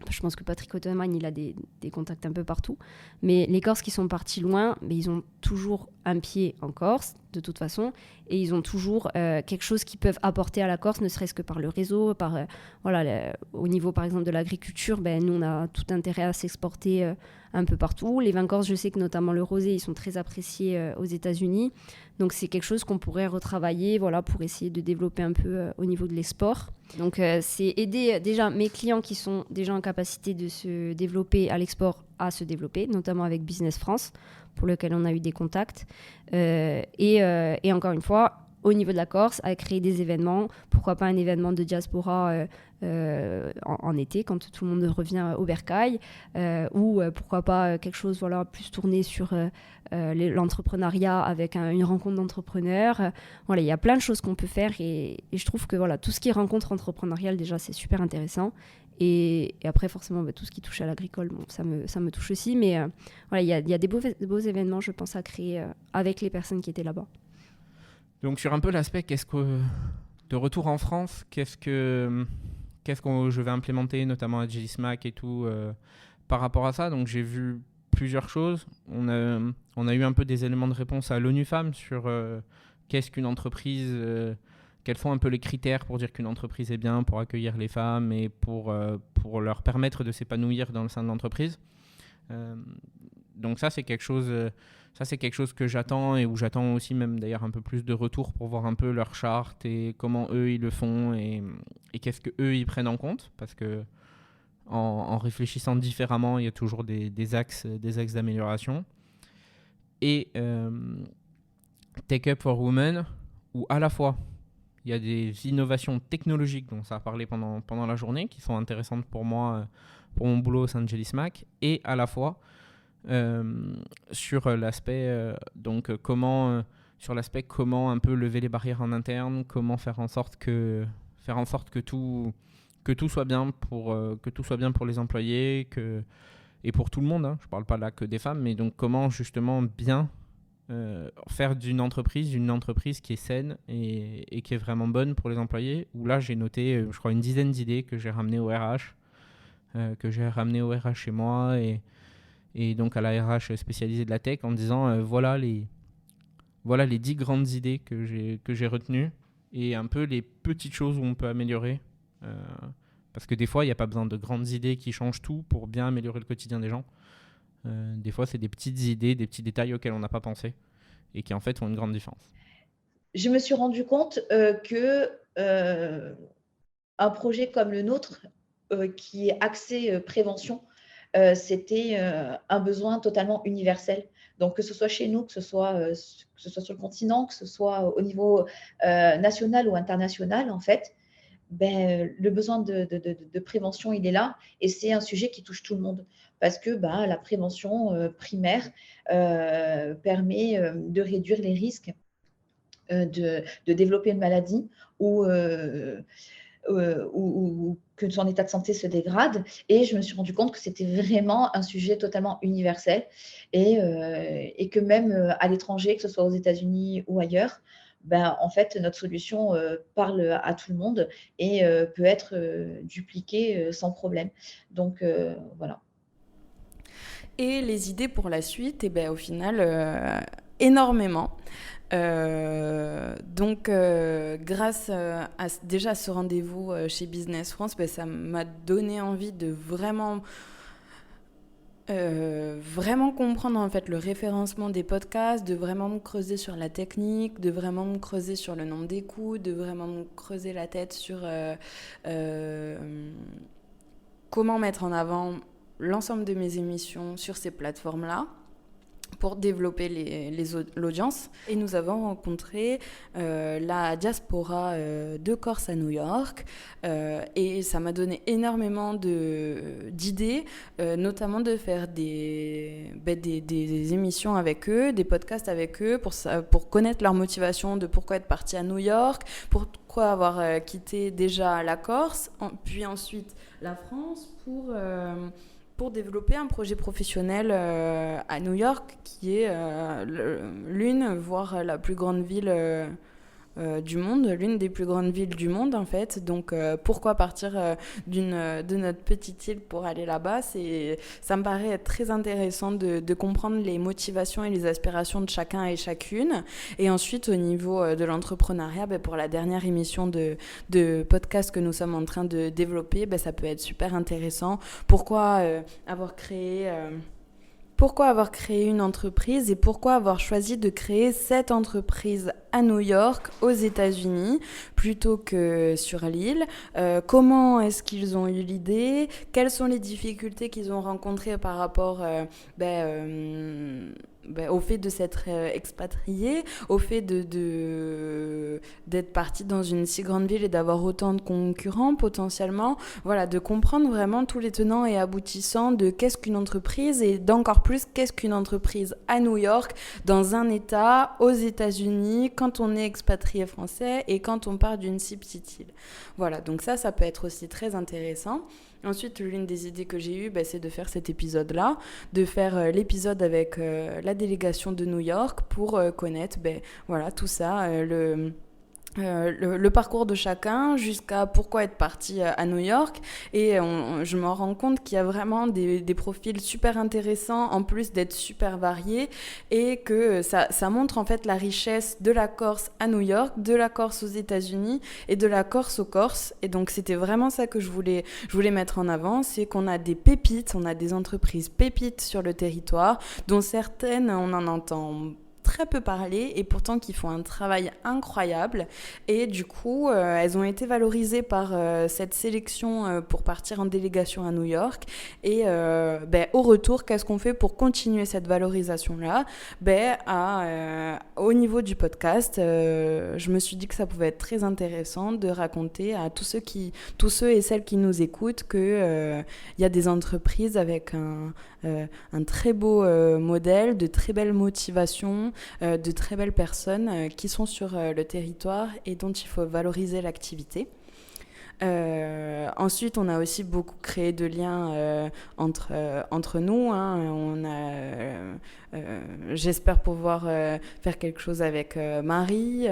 je pense que Patrick Ottoman, il a des contacts un peu partout, mais les Corses qui sont partis loin, ils ont toujours un pied en Corse, de toute façon, et ils ont toujours quelque chose qu'ils peuvent apporter à la Corse, ne serait-ce que par le réseau, au niveau, par exemple, de l'agriculture, nous, on a tout intérêt à s'exporter un peu partout. Les vins corses, je sais que notamment le rosé, ils sont très appréciés aux États-Unis, donc c'est quelque chose qu'on pourrait retravailler, pour essayer de développer un peu au niveau de l'export. Donc c'est aider déjà mes clients qui sont déjà en capacité de se développer à l'export à se développer, notamment avec Business France, pour lequel on a eu des contacts. Et encore une fois, au niveau de la Corse, à créer des événements, pourquoi pas un événement de diaspora en été, quand tout le monde revient au bercail, ou pourquoi pas quelque chose plus tourné sur l'entrepreneuriat avec une rencontre d'entrepreneurs. Il y a plein de choses qu'on peut faire, et je trouve que tout ce qui est rencontre entrepreneuriale, déjà, c'est super intéressant. Et après, forcément, tout ce qui touche à l'agricole, ça me touche aussi. Mais il y a des beaux événements, je pense, à créer avec les personnes qui étaient là-bas. Donc sur un peu l'aspect, de retour en France, qu'est-ce que je vais implémenter, notamment à Agilismac et tout, par rapport à ça. Donc j'ai vu plusieurs choses. On a eu un peu des éléments de réponse à l'ONU Femmes sur qu'est-ce qu'une entreprise, quels sont un peu les critères pour dire qu'une entreprise est bien, pour accueillir les femmes et pour leur permettre de s'épanouir dans le sein de l'entreprise. Donc ça, c'est quelque chose que j'attends, et où j'attends aussi même d'ailleurs un peu plus de retour pour voir un peu leur charte et comment eux ils le font, et qu'est-ce que eux ils prennent en compte, parce que en réfléchissant différemment, il y a toujours des axes d'amélioration. Et Tech Up for Women, où à la fois il y a des innovations technologiques dont ça a parlé pendant la journée, qui sont intéressantes pour moi, pour mon boulot au sein de Agilismac, et à la fois sur l'aspect comment un peu lever les barrières en interne, comment faire en sorte que tout soit bien pour les employés et pour tout le monde, hein. Je parle pas là que des femmes, mais donc comment justement bien faire d'une entreprise une entreprise qui est saine et qui est vraiment bonne pour les employés. Où là j'ai noté je crois une dizaine d'idées que j'ai ramenées au RH chez moi, et donc à la RH spécialisée de la tech, en disant voilà les 10 grandes idées que j'ai retenues, et un peu les petites choses où on peut améliorer, parce que des fois il n'y a pas besoin de grandes idées qui changent tout pour bien améliorer le quotidien des gens. Des fois c'est des petites idées, des petits détails auxquels on n'a pas pensé, et qui en fait font une grande différence. Je me suis rendu compte que un projet comme le nôtre, qui est axé prévention, c'était un besoin totalement universel. Donc, que ce soit chez nous, que ce soit sur le continent, que ce soit au niveau national ou international, en fait, le besoin de prévention, il est là. Et c'est un sujet qui touche tout le monde. Parce que la prévention primaire permet de réduire les risques de développer une maladie ou que son état de santé se dégrade. Et je me suis rendu compte que c'était vraiment un sujet totalement universel, et que même à l'étranger, que ce soit aux États-Unis ou ailleurs, en fait, notre solution parle à tout le monde et peut être dupliquée sans problème. Donc, voilà. Et les idées pour la suite, au final, énormément. Donc, grâce à déjà ce rendez-vous chez Business France, ça m'a donné envie de vraiment comprendre en fait le référencement des podcasts, de vraiment me creuser sur la technique, de vraiment me creuser sur le nombre d'écoutes, de vraiment me creuser la tête sur comment mettre en avant l'ensemble de mes émissions sur ces plateformes-là. pour développer l'audience. Et nous avons rencontré la diaspora de Corse à New York et ça m'a donné énormément d'idées, notamment de faire des émissions avec eux, des podcasts avec eux pour connaître leur motivation de pourquoi être parti à New York, pourquoi avoir quitté déjà la Corse, puis ensuite la France pour développer un projet professionnel à New York, qui est l'une, voire la plus grande ville du monde, l'une des plus grandes villes du monde en fait. Donc pourquoi partir de notre petite île pour aller là-bas? Ça me paraît être très intéressant de comprendre les motivations et les aspirations de chacun et chacune. Et ensuite au niveau de l'entrepreneuriat, pour la dernière émission de podcast que nous sommes en train de développer, ça peut être super intéressant. Pourquoi avoir créé une entreprise et pourquoi avoir choisi de créer cette entreprise à New York, aux États-Unis, plutôt que sur l'île. Comment est-ce qu'ils ont eu l'idée? Quelles sont les difficultés qu'ils ont rencontrées par rapport au fait de s'être expatrié, au fait d'être parti dans une si grande ville et d'avoir autant de concurrents potentiellement. Voilà, de comprendre vraiment tous les tenants et aboutissants de qu'est-ce qu'une entreprise et d'encore plus qu'est-ce qu'une entreprise à New York, dans un État, aux États-Unis, quand on est expatrié français et quand on part d'une si petite île. Voilà, donc ça peut être aussi très intéressant. Ensuite, l'une des idées que j'ai eues, c'est de faire cet épisode-là, de faire l'épisode avec la délégation de New York pour connaître tout ça, le parcours de chacun jusqu'à pourquoi être parti à New York. Et je me rends compte qu'il y a vraiment des profils super intéressants en plus d'être super variés et que ça montre en fait la richesse de la Corse à New York, de la Corse aux États-Unis et de la Corse aux Corses. Et donc c'était vraiment ça que je voulais mettre en avant, c'est qu'on a des pépites, on a des entreprises pépites sur le territoire dont certaines on en entend très peu parler et pourtant qui font un travail incroyable. Et du coup, elles ont été valorisées par cette sélection pour partir en délégation à New York. Et au retour, qu'est-ce qu'on fait pour continuer cette valorisation-là? Au niveau du podcast, je me suis dit que ça pouvait être très intéressant de raconter à tous ceux et celles qui nous écoutent qu'il y a des entreprises avec un très beau modèle, de très belles motivations, de très belles personnes qui sont sur le territoire et dont il faut valoriser l'activité. Ensuite, on a aussi beaucoup créé de liens entre nous. J'espère pouvoir faire quelque chose avec Marie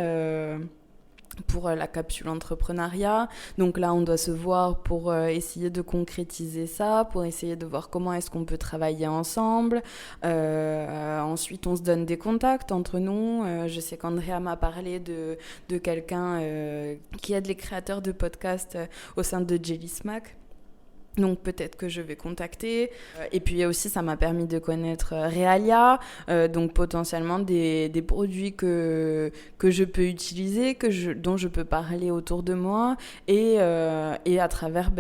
pour la capsule entrepreneuriat. Donc là, on doit se voir pour essayer de concrétiser ça, pour essayer de voir comment est-ce qu'on peut travailler ensemble. Ensuite, on se donne des contacts entre nous. Je sais qu'Andrea m'a parlé de quelqu'un qui aide les créateurs de podcasts au sein de Jelly Smack. Donc peut-être que je vais contacter. Et puis aussi, ça m'a permis de connaître Realia, donc potentiellement des produits que je peux utiliser, dont je peux parler autour de moi. Et à travers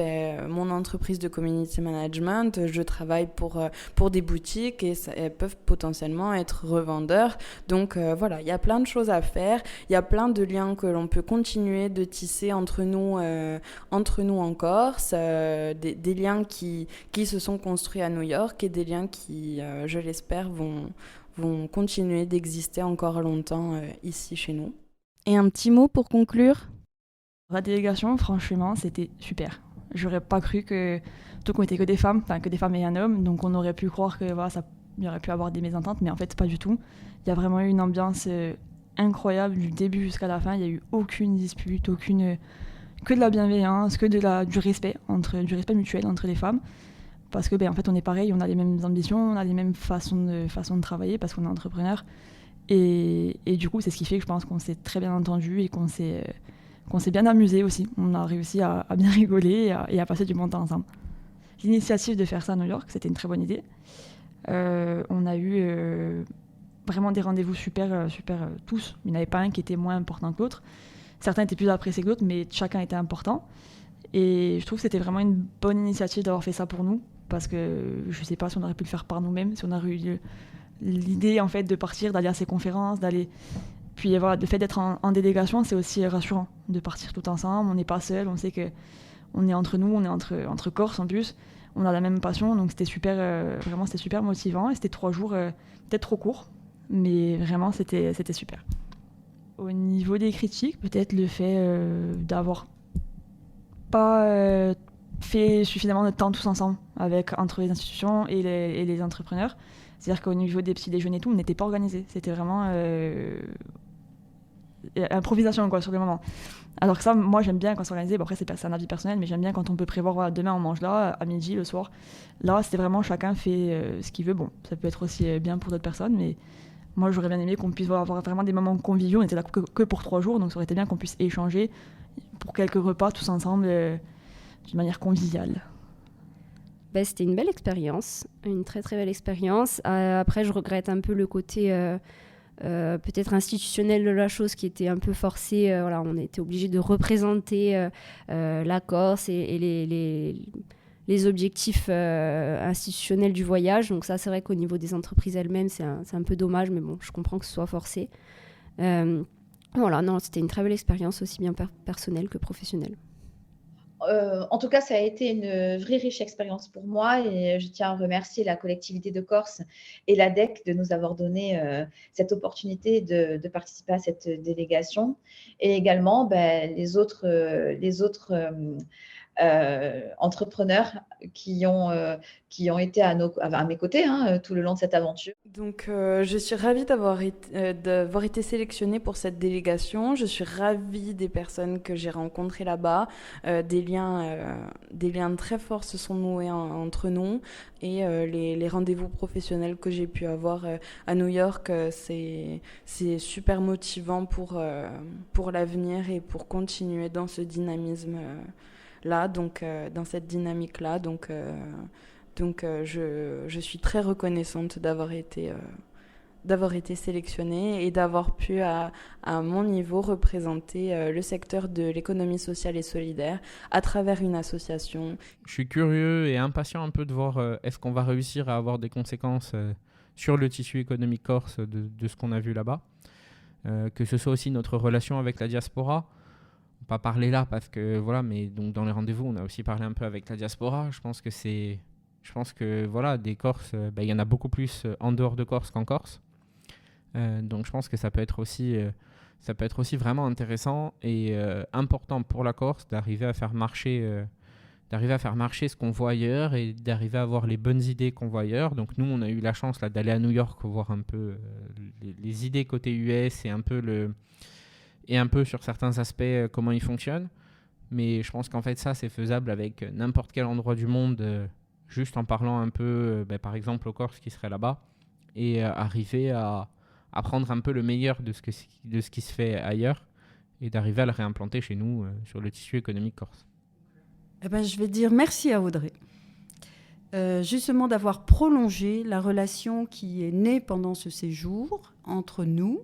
mon entreprise de community management, je travaille pour des boutiques et elles peuvent potentiellement être revendeurs. Donc voilà, il y a plein de choses à faire. Il y a plein de liens que l'on peut continuer de tisser entre nous en Corse, des liens qui se sont construits à New York et des liens qui, je l'espère, vont continuer d'exister encore longtemps ici chez nous. Et un petit mot pour conclure? La délégation, franchement, c'était super. J'aurais pas cru que tout qu'on était que des femmes et un homme, donc on aurait pu croire que il y aurait pu avoir des mésententes, mais en fait pas du tout. Il y a vraiment eu une ambiance incroyable du début jusqu'à la fin. Il y a eu aucune dispute, que de la bienveillance, que du respect mutuel entre les femmes. Parce que en fait, on est pareil, on a les mêmes ambitions, on a les mêmes façons de travailler parce qu'on est entrepreneur. Et du coup, c'est ce qui fait que je pense qu'on s'est très bien entendu et qu'on s'est bien amusé aussi. On a réussi à bien rigoler et à passer du bon temps ensemble. L'initiative de faire ça à New York, c'était une très bonne idée. On a eu vraiment des rendez-vous super tous. Il n'y en avait pas un qui était moins important que l'autre. Certains étaient plus appréciés que d'autres, mais chacun était important. Et je trouve que c'était vraiment une bonne initiative d'avoir fait ça pour nous, parce que je ne sais pas si on aurait pu le faire par nous-mêmes, si on aurait eu l'idée en fait de partir, d'aller à ces conférences, puis voilà, le fait d'être en délégation, c'est aussi rassurant de partir tout ensemble. On n'est pas seul, on sait que on est entre nous, on est entre Corses en plus, on a la même passion, donc c'était super, vraiment c'était super motivant. Et c'était 3 jours peut-être trop courts, mais vraiment c'était super. Au niveau des critiques, peut-être le fait d'avoir pas fait suffisamment de temps tous ensemble entre les institutions et les entrepreneurs. C'est-à-dire qu'au niveau des petits déjeuners et tout, on n'était pas organisés. C'était vraiment improvisation quoi, sur le moment. Alors que ça, moi j'aime bien quand c'est organisé. Bon, après c'est un avis personnel, mais j'aime bien quand on peut prévoir, voilà, demain on mange là, à midi, le soir. Là, c'était vraiment chacun fait ce qu'il veut. Bon, ça peut être aussi bien pour d'autres personnes, mais moi j'aurais bien aimé qu'on puisse avoir vraiment des moments conviviaux. On était là que pour 3 jours, donc ça aurait été bien qu'on puisse échanger pour quelques repas tous ensemble d'une manière conviviale. C'était une belle expérience, une très très belle expérience. Après, je regrette un peu le côté peut-être institutionnel de la chose qui était un peu forcé. Voilà, on était obligé de représenter la Corse et les objectifs institutionnels du voyage. Donc ça, c'est vrai qu'au niveau des entreprises elles-mêmes, c'est un peu dommage, mais bon, je comprends que ce soit forcé. Voilà, non, c'était une très belle expérience, aussi bien personnelle que professionnelle. En tout cas, ça a été une vraie riche expérience pour moi et je tiens à remercier la collectivité de Corse et l'ADEC de nous avoir donné cette opportunité de participer à cette délégation et également les autres entrepreneurs qui ont été à mes côtés tout le long de cette aventure. Donc, je suis ravie d'avoir été sélectionnée pour cette délégation. Je suis ravie des personnes que j'ai rencontrées là-bas. Des liens très forts se sont noués entre nous. Et les rendez-vous professionnels que j'ai pu avoir à New York, c'est super motivant pour l'avenir et pour continuer dans ce dynamisme là, donc dans cette dynamique-là. Donc, je suis très reconnaissante d'avoir été sélectionnée et d'avoir pu, à mon niveau, représenter le secteur de l'économie sociale et solidaire à travers une association. Je suis curieux et impatient un peu de voir est-ce qu'on va réussir à avoir des conséquences sur le tissu économique corse de ce qu'on a vu là-bas. Que ce soit aussi notre relation avec la diaspora. On va pas parler là parce que voilà, mais donc dans les rendez-vous, on a aussi parlé un peu avec la diaspora. Je pense que voilà, des Corses, il y en a beaucoup plus en dehors de Corse qu'en Corse. Donc je pense que ça peut être aussi vraiment intéressant et important pour la Corse d'arriver à faire marcher ce qu'on voit ailleurs et d'arriver à avoir les bonnes idées qu'on voit ailleurs. Donc nous, on a eu la chance là, d'aller à New York voir un peu les idées côté US et un peu sur certains aspects comment ils fonctionnent. Mais je pense qu'en fait ça, c'est faisable avec n'importe quel endroit du monde, juste en parlant un peu, par exemple aux Corses qui seraient là-bas, et arriver à prendre un peu le meilleur de ce qui se fait ailleurs et d'arriver à le réimplanter chez nous sur le tissu économique corse. Je vais dire merci à Audrey, justement d'avoir prolongé la relation qui est née pendant ce séjour entre nous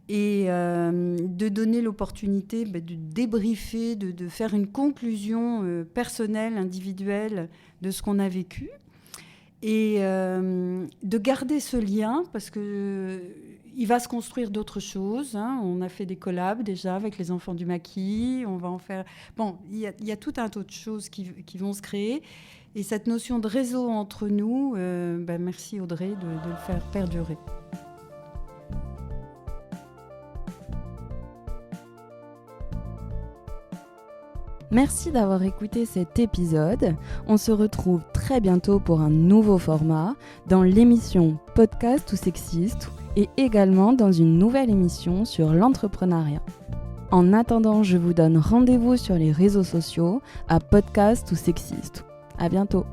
et de donner l'opportunité de débriefer, de faire une conclusion personnelle, individuelle de ce qu'on a vécu. Et de garder ce lien parce qu'il va se construire d'autres choses. On a fait des collabs déjà avec les enfants du maquis. On va en faire... Bon, il y a tout un tas de choses qui vont se créer. Et cette notion de réseau entre nous, merci Audrey de le faire perdurer. Merci d'avoir écouté cet épisode. On se retrouve très bientôt pour un nouveau format dans l'émission Podcast ou Sexiste et également dans une nouvelle émission sur l'entrepreneuriat. En attendant, je vous donne rendez-vous sur les réseaux sociaux à Podcast ou Sexiste. À bientôt.